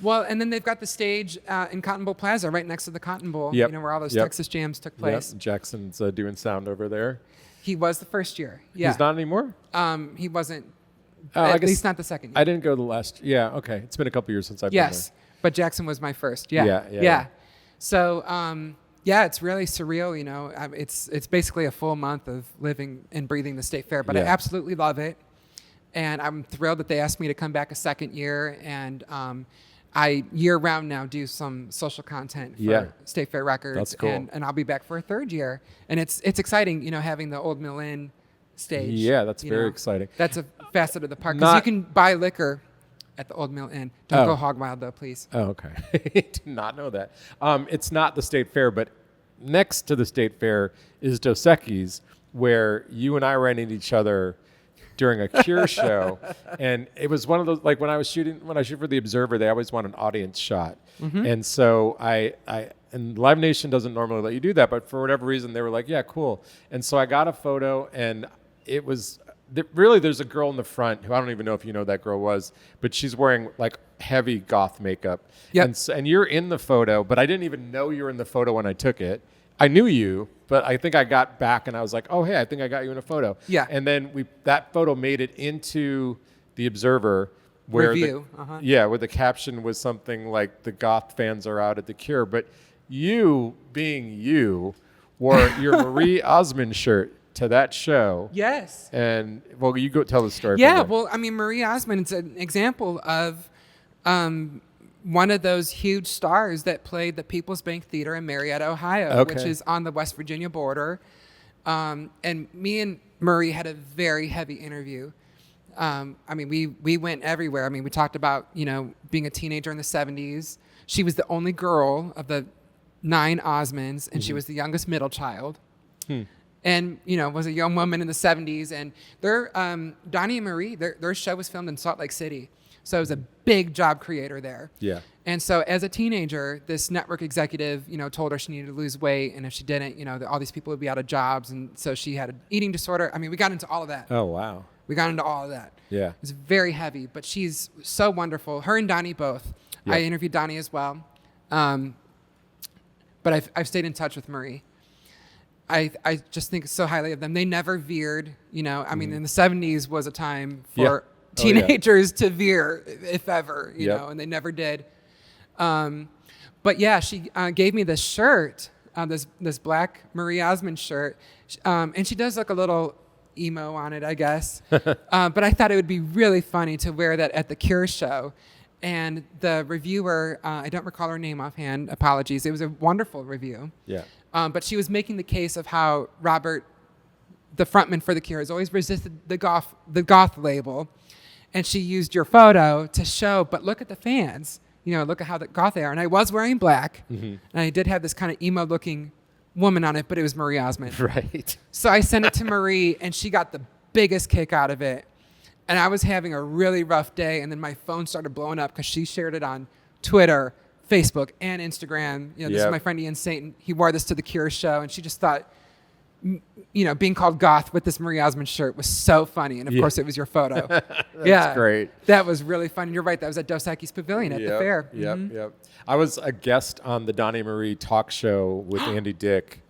Well, and then they've got the stage in Cotton Bowl Plaza right next to the Cotton Bowl, where all those Texas jams took place. Yep. Jackson's doing sound over there. He was the first year. Yeah. He's not anymore? He wasn't. At least not the second year. I didn't go the last. Yeah, okay. It's been a couple years since I've been there. Yes, but Jackson was my first. Yeah. So, it's really surreal. It's basically a full month of living and breathing the State Fair, but I absolutely love it, and I'm thrilled that they asked me to come back a second year. And I year-round now do some social content for State Fair Records. That's cool. And I'll be back for a third year, and it's exciting. Having the Old Mill Inn stage. Yeah, that's very exciting. That's a facet of the park, because you can buy liquor at the Old Mill Inn. Don't go hog wild, though, please. Oh, okay. Did not know that. It's not the State Fair, but next to the State Fair is Dos Equis, where you and I ran into each other during a Cure show, and it was one of those, like when I shoot for the Observer, they always want an audience shot, and so and Live Nation doesn't normally let you do that, but for whatever reason they were like, yeah, cool, and so I got a photo, and it was really, there's a girl in the front who I don't even know if you know that girl was, but she's wearing like heavy goth makeup. Yep. And you're in the photo, but I didn't even know you were in the photo when I took it. I knew you, but I think I got back and I was like, oh, hey, I think I got you in a photo. Yeah. And then that photo made it into the Observer. Where Review. where the caption was something like the goth fans are out at the Cure. But you, being you, wore your Marie Osmond shirt to that show. Yes. And, well, you go tell the story. Yeah, well, I mean, Marie Osmond is an example of one of those huge stars that played the People's Bank Theater in Marietta, Ohio, which is on the West Virginia border. And me and Marie had a very heavy interview. I mean, we went everywhere. I mean, we talked about, being a teenager in the 70s. She was the only girl of the 9 Osmonds, and she was the youngest middle child. And, was a young woman in the 70s. And Donnie and Marie, their show was filmed in Salt Lake City. So it was a big job creator there. Yeah. And so as a teenager, this network executive, told her she needed to lose weight. And if she didn't, all these people would be out of jobs. And so she had an eating disorder. I mean, we got into all of that. Oh, wow. We got into all of that. Yeah. It was very heavy, but she's so wonderful. Her and Donnie both. Yeah. I interviewed Donnie as well. But I've stayed in touch with Marie. I just think so highly of them. They never veered, I mean, in the 70s was a time for teenagers to veer, if ever, you know, and they never did. But yeah, she gave me this shirt, this black Marie Osmond shirt. And she does look a little emo on it, I guess. But I thought it would be really funny to wear that at the Cure show. And the reviewer, I don't recall her name offhand, apologies. It was a wonderful review. Yeah. But she was making the case of how Robert, the frontman for the Cure, has always resisted the goth label. And she used your photo to show, but look at the fans. Look at how goth they are. And I was wearing black. And I did have this kind of emo-looking woman on it, but it was Marie Osmond. Right. So I sent it to Marie, and she got the biggest kick out of it. And I was having a really rough day, and then my phone started blowing up because she shared it on Twitter, Facebook, and Instagram. This is my friend Ian Saint. He wore this to the Cure show, and she just thought, being called goth with this Marie Osmond shirt was so funny. And of course, it was your photo. That's great. That was really fun. You're right. That was at Dos Equis Pavilion at the fair. Yep. I was a guest on the Donnie Marie talk show with Andy Dick.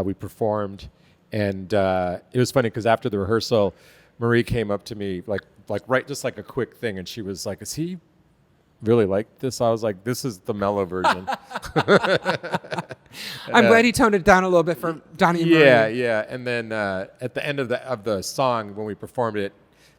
We performed, and it was funny because after the rehearsal, Marie came up to me like right, just like a quick thing, and she was like, "Is he really like this?" I was like, "This is the mellow version." I'm glad he toned it down a little bit for Donnie and Marie. Yeah. And then at the end of the song when we performed it,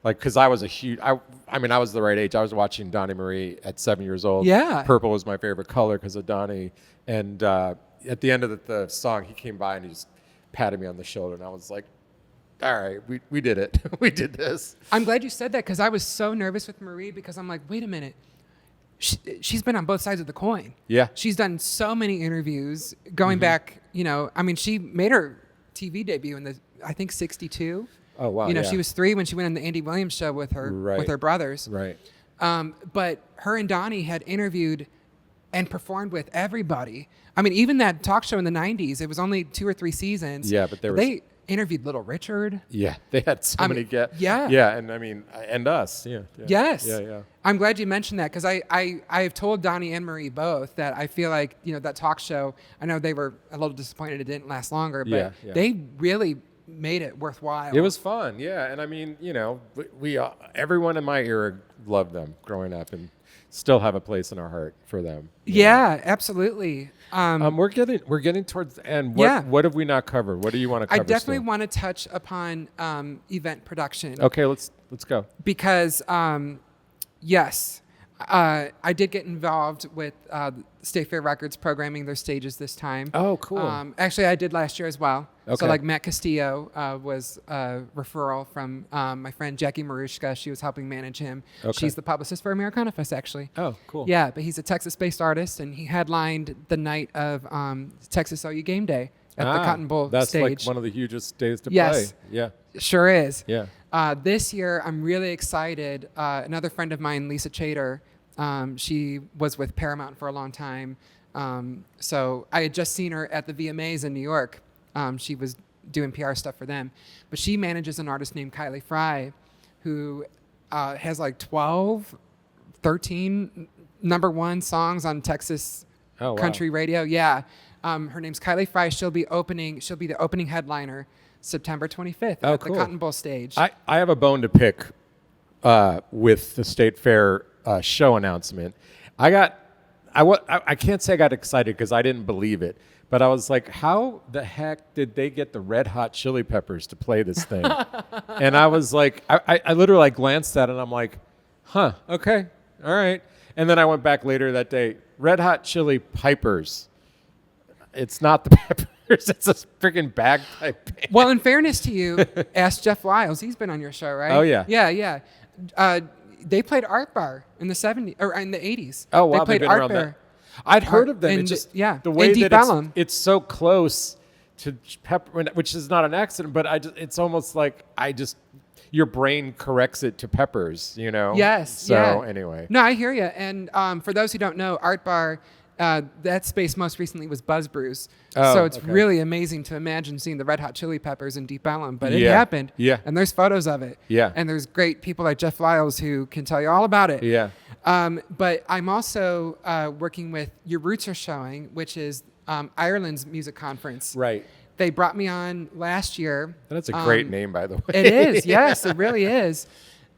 like, because I was I was the right age. I was watching Donnie Marie at 7 years old. Yeah. Purple was my favorite color because of Donnie. And at the end of the song, he came by and he just patted me on the shoulder, and I was like, all right, we did it. We did this. I'm glad you said that because I was so nervous with Marie because I'm like, wait a minute. She's been on both sides of the coin. Yeah. She's done so many interviews going back, she made her TV debut in I think 62. Oh, wow. She was 3 when she went on the Andy Williams show with her brothers. Right. But her and Donnie had interviewed and performed with everybody. I mean, even that talk show in the 90s, it was only 2 or 3 seasons. Yeah, but they interviewed Little Richard. Yeah, they had so many guests. Yeah. Yeah, and I mean, and us. Yeah. Yes. Yeah. I'm glad you mentioned that because I have told Donnie and Marie both that I feel like, that talk show, I know they were a little disappointed it didn't last longer, but they really made it worthwhile. It was fun, yeah. And I mean, we everyone in my era loved them growing up and still have a place in our heart for them. Yeah, absolutely. We're getting towards the end. What have we not covered? What do you want to cover? I definitely want to touch upon event production. Okay, let's go. Because yes, I did get involved with State Fair Records programming their stages this time. Oh, cool. Actually, I did last year as well. Okay. So like Matt Castillo was a referral from my friend Jackie Marushka. She was helping manage him. Okay. She's the publicist for Americana Fest, actually. Oh, cool. Yeah, but he's a Texas-based artist, and he headlined the night of Texas OU Game Day at the Cotton Bowl that's stage. That's like one of the hugest days to Yes. play. Yeah. Sure is. Yeah. This year, I'm really excited. Another friend of mine, Lisa Chater, she was with Paramount for a long time. So I had just seen her at the VMAs in New York. She was do NPR stuff for them. But she manages an artist named Kylie Frey, who has like 12, 13 number one songs on Texas country radio. Yeah. Her name's Kylie Frey. She'll be the opening headliner September 25th at the Cotton Bowl stage. I have a bone to pick with the State Fair show announcement. I can't say I got excited because I didn't believe it, but I was like, how the heck did they get the Red Hot Chili Peppers to play this thing? And I was like, I literally glanced at it and I'm like, huh, okay, all right. And then I went back later that day, Red Hot Chili Pipers. It's not the Peppers. It's a freaking bagpipe band. Well, in fairness to you, ask Jeff Lyles. He's been on your show, right? Oh, yeah. Yeah. They played Art Bar in the 70s or in the 80s. Oh, wow. They played Art Bar. I'd heard of them. The way that it's so close to Pepper, which is not an accident, but it's almost like your brain corrects it to Peppers, you know? Yes. So anyway. No, I hear you. And for those who don't know, Art Bar, that space most recently was Buzz Brews. So it's really amazing to imagine seeing the Red Hot Chili Peppers in Deep Ellum, but it happened. Yeah. And there's photos of it. Yeah. And there's great people like Jeff Lyles who can tell you all about it. Yeah. But I'm also working with Your Roots Are Showing, which is Ireland's music conference. Right. They brought me on last year. That's a great name, by the way. It is. Yes, it really is.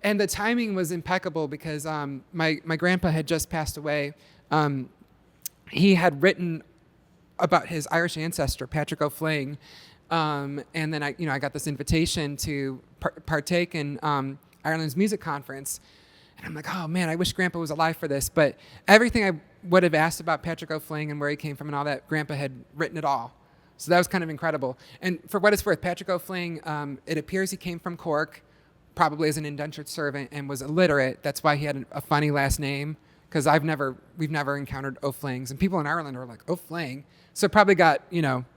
And the timing was impeccable because my grandpa had just passed away. He had written about his Irish ancestor, Patrick O'Flynn, and then I got this invitation to partake in Ireland's music conference, and I'm like, oh man, I wish Grandpa was alive for this. But everything I would have asked about Patrick O'Flynn and where he came from and all that, Grandpa had written it all. So that was kind of incredible. And for what it's worth, Patrick O'Flynn, it appears he came from Cork, probably as an indentured servant, and was illiterate. That's why he had a funny last name. Because we've never encountered O'Flynns, and people in Ireland are like O'Flynn, so probably got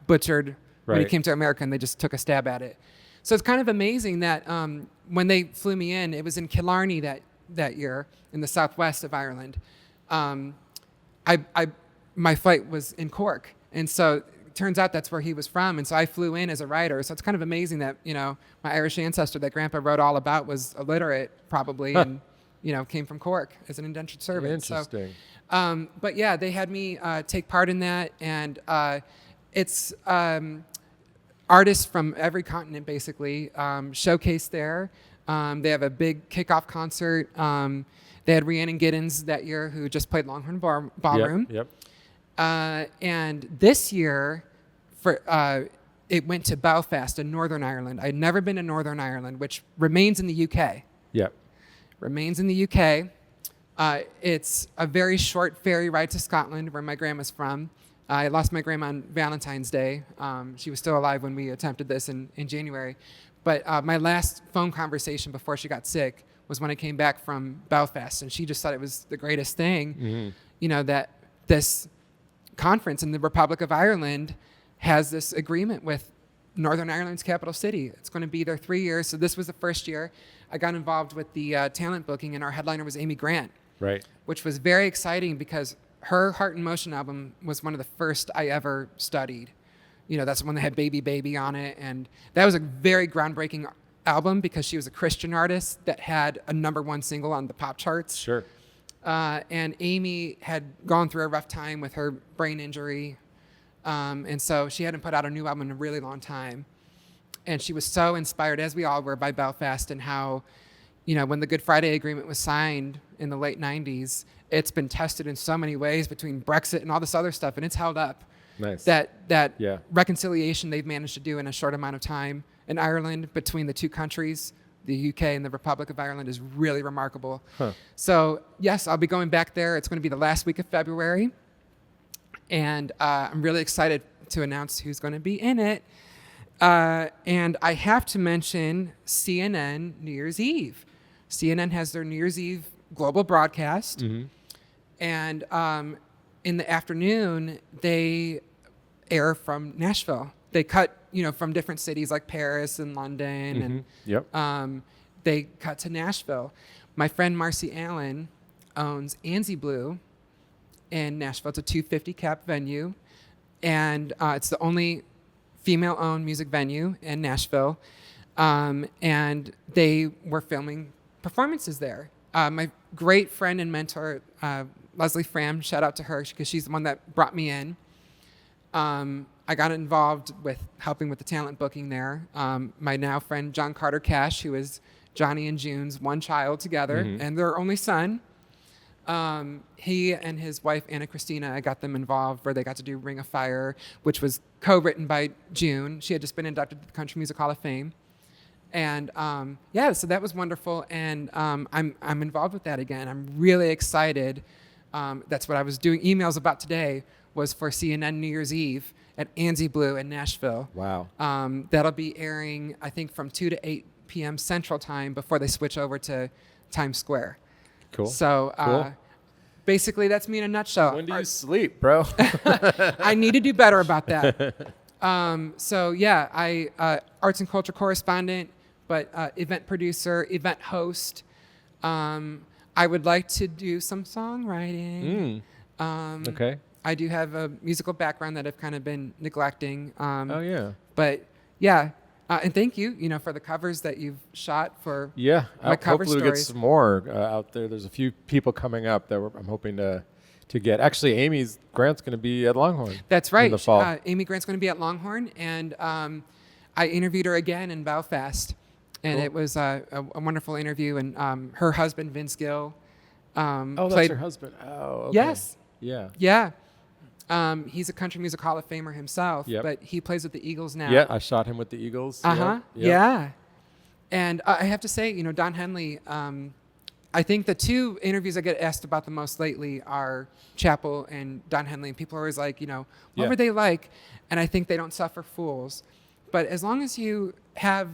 butchered when he came to America, and they just took a stab at it. So it's kind of amazing that when they flew me in, it was in Killarney that year in the southwest of Ireland. My flight was in Cork, and so it turns out that's where he was from, and so I flew in as a writer. So it's kind of amazing that my Irish ancestor that Grandpa wrote all about was illiterate probably, and came from Cork as an indentured servant. Interesting. So, but yeah, they had me take part in that, and it's artists from every continent basically showcased there. They have a big kickoff concert. They had Rhiannon Giddens that year, who just played Longhorn Ballroom. Yep. And this year, it went to Belfast in Northern Ireland. I'd never been to Northern Ireland, which remains in the UK. Yep. Remains in the UK. It's a very short ferry ride to Scotland, where my grandma's from. I lost my grandma on Valentine's Day. She was still alive when we attempted this in January. But my last phone conversation before she got sick was when I came back from Belfast, and she just thought it was the greatest thing, that this conference in the Republic of Ireland has this agreement with Northern Ireland's capital city. It's going to be there 3 years. So this was the first year. I got involved with the talent booking, and our headliner was Amy Grant, right? Which was very exciting because her Heart in Motion album was one of the first I ever studied. That's the one that had Baby Baby on it, and that was a very groundbreaking album because she was a Christian artist that had a #1 single on the pop charts. Sure. And Amy had gone through a rough time with her brain injury, and so she hadn't put out a new album in a really long time. And she was so inspired, as we all were, by Belfast and how, when the Good Friday Agreement was signed in the late 90s, it's been tested in so many ways between Brexit and all this other stuff, and it's held up. Nice. That reconciliation they've managed to do in a short amount of time in Ireland between the two countries, the UK and the Republic of Ireland, is really remarkable. Huh. So, yes, I'll be going back there. It's going to be the last week of February, and I'm really excited to announce who's going to be in it. And I have to mention CNN New Year's Eve. CNN has their New Year's Eve global broadcast. Mm-hmm. And in the afternoon, they air from Nashville. They cut, from different cities like Paris and London. Mm-hmm. And they cut to Nashville. My friend Marcy Allen owns Anzie Blue in Nashville. It's a 250 cap venue. And it's the only female-owned music venue in Nashville, and they were filming performances there. My great friend and mentor, Leslie Fram, shout out to her because she's the one that brought me in. I got involved with helping with the talent booking there. My now friend John Carter Cash, who is Johnny and June's one child together, and their only son. He and his wife Anna Christina, I got them involved where they got to do Ring of Fire, which was co-written by June. She had just been inducted to the Country Music Hall of Fame. And so that was wonderful, and I'm involved with that again. I'm really excited. That's what I was doing emails about today, was for CNN New Year's Eve at Anzie Blue in Nashville. Wow. That'll be airing, I think, from 2 to 8 p.m. Central Time before they switch over to Times Square. Cool. So basically, that's me in a nutshell. When do you sleep, bro? I need to do better about that. I arts and culture correspondent, but event producer, event host. I would like to do some songwriting. Okay. I do have a musical background that I've kind of been neglecting. But and thank you, for the covers that you've shot for my cover hopefully stories. we get some more out there. There's a few people coming up that I'm hoping to get. Actually, Amy's Grant's going to be at Longhorn. That's right. In the fall. Amy Grant's going to be at Longhorn, and I interviewed her again in Belfast, and it was a wonderful interview. And her husband, Vince Gill, that's played her husband. Oh, okay. Yes. Yeah. Yeah. He's a Country Music Hall of Famer himself, Yep. but he plays with the Eagles now. Yeah, I shot him with the Eagles. Yep. Yeah. And I have to say, Don Henley, I think the two interviews I get asked about the most lately are Chappell and Don Henley. And people are always like, what were they like? And I think they don't suffer fools. But as long as you have,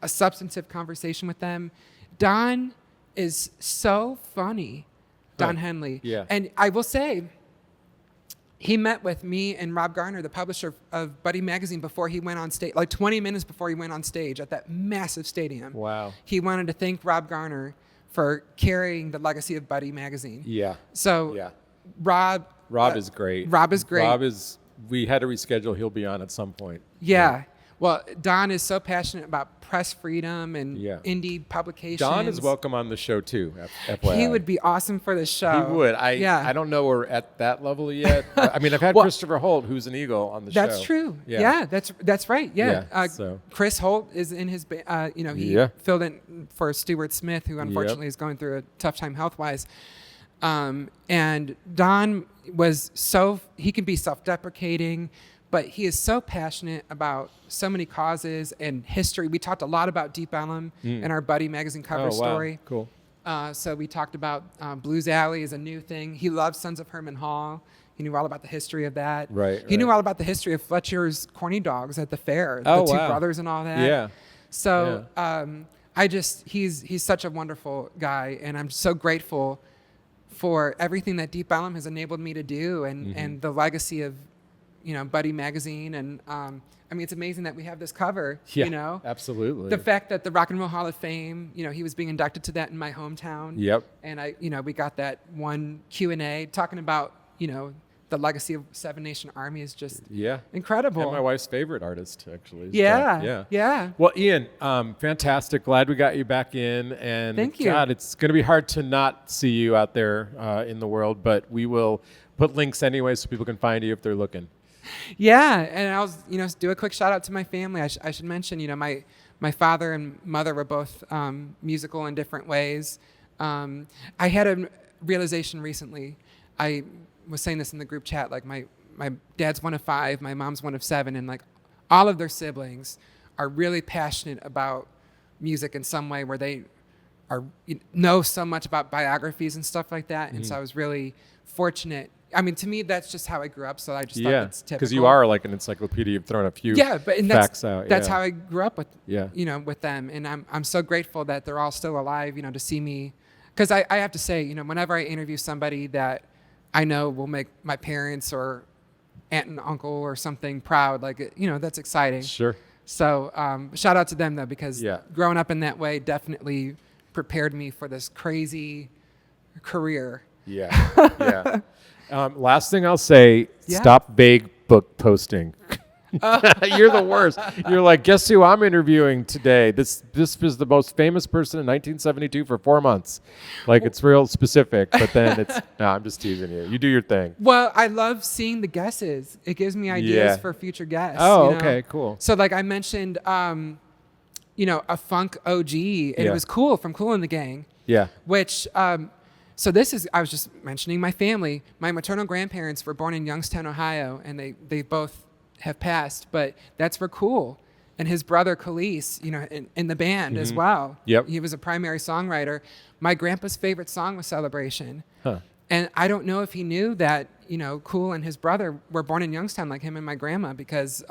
a substantive conversation with them, Don is so funny, Don Henley. Yeah. And I will say, he met with me and Rob Garner, the publisher of Buddy Magazine, before he went on stage, like 20 minutes before he went on stage at that massive stadium. Wow. He wanted to thank Rob Garner for carrying the legacy of Buddy Magazine. Yeah. So Rob is great. Rob is great. We had to reschedule. He'll be on at some point. Yeah. Well, Don is so passionate about press freedom and indie publications. Don is welcome on the show too, FYI. He would be awesome for the show. He would. I don't know we're at that level yet. I mean, I've had Christopher Holt, who's an Eagle, on the show. That's true. Yeah, that's right. Yeah. Chris Holt is in his, he filled in for Stuart Smith, who unfortunately is going through a tough time health-wise. And Don he can be self-deprecating, but he is so passionate about so many causes and history. We talked a lot about Deep Ellum in our Buddy Magazine cover story. Cool. So we talked about Blues Alley is a new thing. He loves Sons of Herman Hall. He knew all about the history of that. He knew all about the history of Fletcher's Corny Dogs at the fair, the two brothers and all that. Yeah. So he's such a wonderful guy, and I'm so grateful for everything that Deep Ellum has enabled me to do, and the legacy of Buddy Magazine. And it's amazing that we have this cover. Absolutely. The fact that the Rock and Roll Hall of Fame, he was being inducted to that in my hometown. Yep. And we got that one Q&A talking about the legacy of Seven Nation Army is just incredible. And my wife's favorite artist, actually. Yeah. Well, Ian, fantastic. Glad we got you back in. And thank you. God, it's going to be hard to not see you out there in the world, but we will put links anyway so people can find you if they're looking. Yeah, and I'll do a quick shout out to my family. I should mention, my father and mother were both musical in different ways. I had a realization recently. I was saying this in the group chat, like my dad's one of 5, my mom's one of 7, and like all of their siblings are really passionate about music in some way, where they know so much about biographies and stuff like that. And so I was really fortunate. I mean, to me, that's just how I grew up. So I just thought that's typical. Because you are like an encyclopedia. You've thrown a few facts out. That's how I grew up with, with them. And I'm so grateful that they're all still alive, to see me. Because I have to say, whenever I interview somebody that I know will make my parents or aunt and uncle or something proud, like, that's exciting. Sure. So shout out to them, though, because growing up in that way definitely prepared me for this crazy career. Yeah. Last thing I'll say, stop vague book posting. You're the worst. You're like, guess who I'm interviewing today? This was the most famous person in 1972 for 4 months. Like, it's real specific, but then it's, no, I'm just teasing you. You do your thing. Well, I love seeing the guesses. It gives me ideas for future guests. Oh, okay, cool. So like I mentioned, a funk OG, and it was Cool from Kool and the Gang. Yeah. Which, I was just mentioning my family. My maternal grandparents were born in Youngstown, Ohio, and they both have passed, but that's for Cool. And his brother Khalees, in the band as well. Yep. He was a primary songwriter. My grandpa's favorite song was Celebration. Huh. And I don't know if he knew that, Cool and his brother were born in Youngstown like him and my grandma, because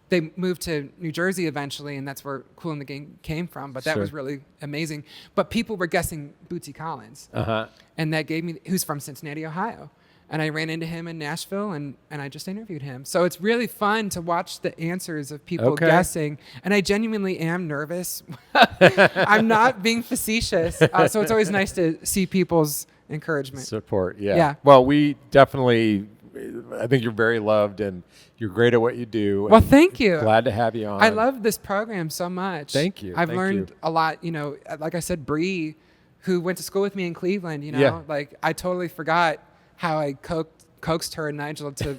they moved to New Jersey eventually, and that's where Kool and the Gang came from. But that was really amazing. But people were guessing Bootsy Collins. Uh-huh. And that gave me, who's from Cincinnati, Ohio. And I ran into him in Nashville, and I just interviewed him. So it's really fun to watch the answers of people guessing. And I genuinely am nervous. I'm not being facetious. So it's always nice to see people's encouragement. Support, yeah. Well, we definitely, I think you're very loved, and you're great at what you do. Well, thank you. Glad to have you on. I love this program so much. Thank you. I've learned a lot, like I said, Bree, who went to school with me in Cleveland, like I totally forgot how I coaxed her and Nigel to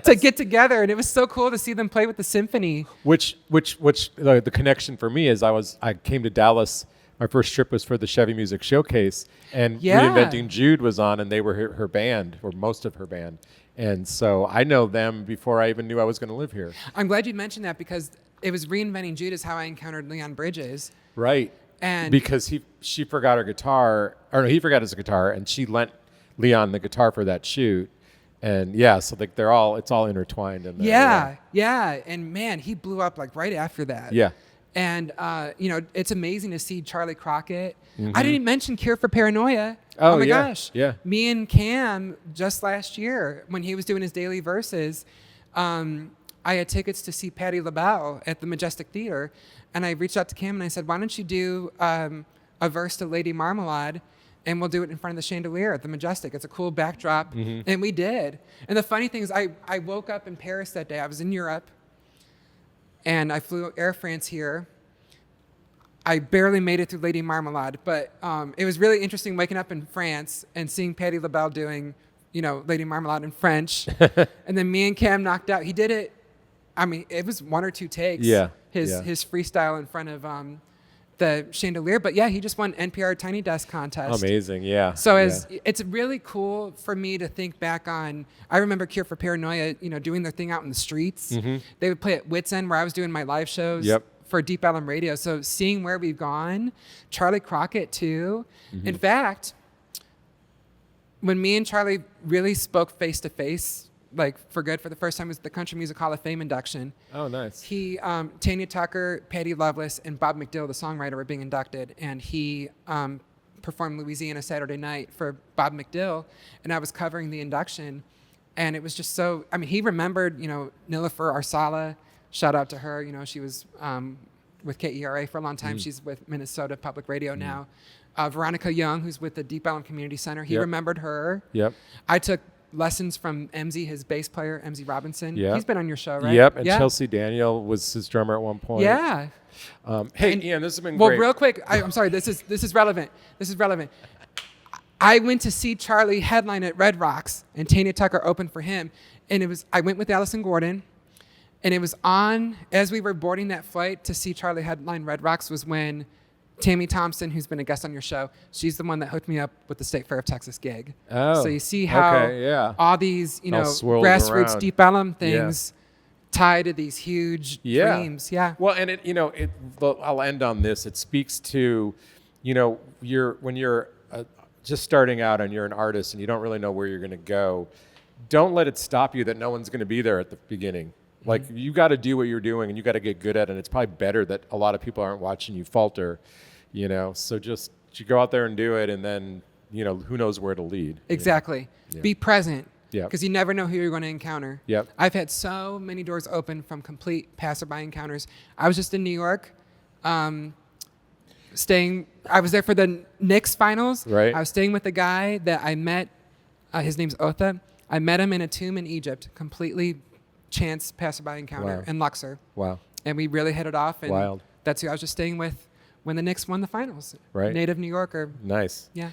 to get together, and it was so cool to see them play with the symphony. Which the connection for me is I came to Dallas. My first trip was for the Chevy Music Showcase, and Reinventing Jude was on, and they were her band, or most of her band. And so I know them before I even knew I was going to live here. I'm glad you mentioned that, because it was Reinventing Jude is how I encountered Leon Bridges. Right. And because she forgot her guitar, or no, he forgot his guitar, and she lent Leon the guitar for that shoot. And so like it's all intertwined in there. Yeah. And man, he blew up like right after that. Yeah. And it's amazing to see Charlie Crockett. Mm-hmm. I didn't mention Cure for Paranoia. Oh my gosh. Yeah. Me and Cam just last year, when he was doing his daily verses, I had tickets to see Patti LaBelle at the Majestic Theater, and I reached out to Cam and I said, why don't you do a verse to Lady Marmalade, and we'll do it in front of the chandelier at the Majestic. It's a cool backdrop. Mm-hmm. And we did. And the funny thing is I woke up in Paris that day. I was in Europe, and I flew Air France here. I barely made it through Lady Marmalade, but it was really interesting waking up in France and seeing Patti LaBelle doing, Lady Marmalade in French. And then me and Cam knocked out. He did it. I mean, it was 1 or 2 takes. Yeah. His freestyle in front of the chandelier. But yeah, he just won NPR Tiny Desk contest. Amazing, yeah. So it's really cool for me to think back on. I remember Cure for Paranoia, doing their thing out in the streets. Mm-hmm. They would play at Wits End, where I was doing my live shows for Deep Ellum Radio. So seeing where we've gone, Charlie Crockett too. Mm-hmm. In fact, when me and Charlie really spoke face to face, like for good for the first time, was the Country Music Hall of Fame induction. Oh, nice. He, Tanya Tucker, Patty Loveless, and Bob McDill, the songwriter, were being inducted, and he performed Louisiana Saturday Night for Bob McDill, and I was covering the induction, and it was just so, he remembered, Nilofer Arsala, shout out to her, she was with KERA for a long time. She's with Minnesota Public Radio now. Veronica Young, who's with the Deep Ellum Community Center, he remembered her. Yep. I took lessons from Emcee, his bass player, Emcee Robinson. Yep. He's been on your show, right? Yep, and Chelsea Daniel was his drummer at one point. Yeah. Ian, this has been great. Well, real quick, I'm sorry, this is relevant. I went to see Charlie headline at Red Rocks, and Tanya Tucker opened for him, and I went with Allison Gordon, and it was on, as we were boarding that flight to see Charlie headline Red Rocks, was when Tammy Thompson, who's been a guest on your show, she's the one that hooked me up with the State Fair of Texas gig. Oh, so you see how all these, grassroots around. Deep Ellum things tie to these huge dreams. Yeah. Well, and I'll end on this. It speaks to, when you're just starting out and you're an artist and you don't really know where you're going to go, don't let it stop you that no one's going to be there at the beginning. Like, you got to do what you're doing, and you got to get good at it. And it's probably better that a lot of people aren't watching you falter, So just you go out there and do it, and then, who knows where it'll lead. Exactly. Yeah. Be present. Yeah. Because you never know who you're going to encounter. Yep. I've had so many doors open from complete passerby encounters. I was just in New York, I was there for the Knicks finals. Right. I was staying with a guy that I met. His name's Otha. I met him in a tomb in Egypt, completely chance passerby encounter in Luxor. Wow. And we really hit it off. And Wild. that's who I was just staying with when the Knicks won the finals. Right. Native New Yorker. Nice. Yeah.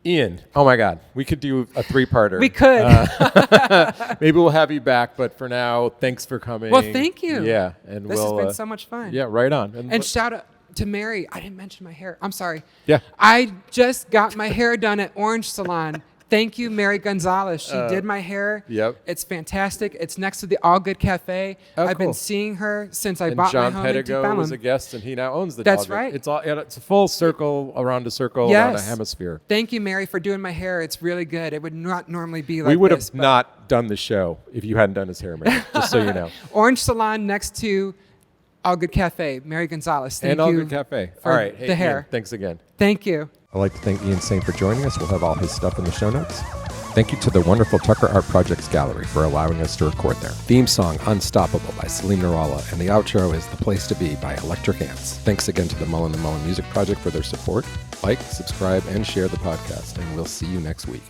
Ian, oh my God, we could do a 3-parter. We could. Maybe we'll have you back, but for now, thanks for coming. Well, thank you. Yeah, and this has been so much fun. Yeah, right on. And shout out to Mary. I didn't mention my hair. I'm sorry. Yeah. I just got my hair done at Orange Salon. Thank you, Mary Gonzalez. She did my hair. Yep. It's fantastic. It's next to the All Good Cafe. I've been seeing her since I bought my home in John Tupelo. was a guest, and he now owns the That's All Good. right. It's a full circle around a circle around a hemisphere. Thank you, Mary, for doing my hair. It's really good. It would not normally be like this. We would have not done the show if you hadn't done his hair, Mary, just so you know. Orange Salon next to All Good Cafe. Mary Gonzalez. Thank you. All Good Cafe. For all right. Hey, the hair. Ian, thanks again. Thank you. I'd like to thank Ian Saint for joining us. We'll have all his stuff in the show notes. Thank you to the wonderful Tucker Art Projects Gallery for allowing us to record there. Theme song Unstoppable by Salim Narala, and the outro is The Place to Be by Electric Ants. Thanks again to the Mullen & Mullen Music Project for their support. Like, subscribe, and share the podcast, and we'll see you next week.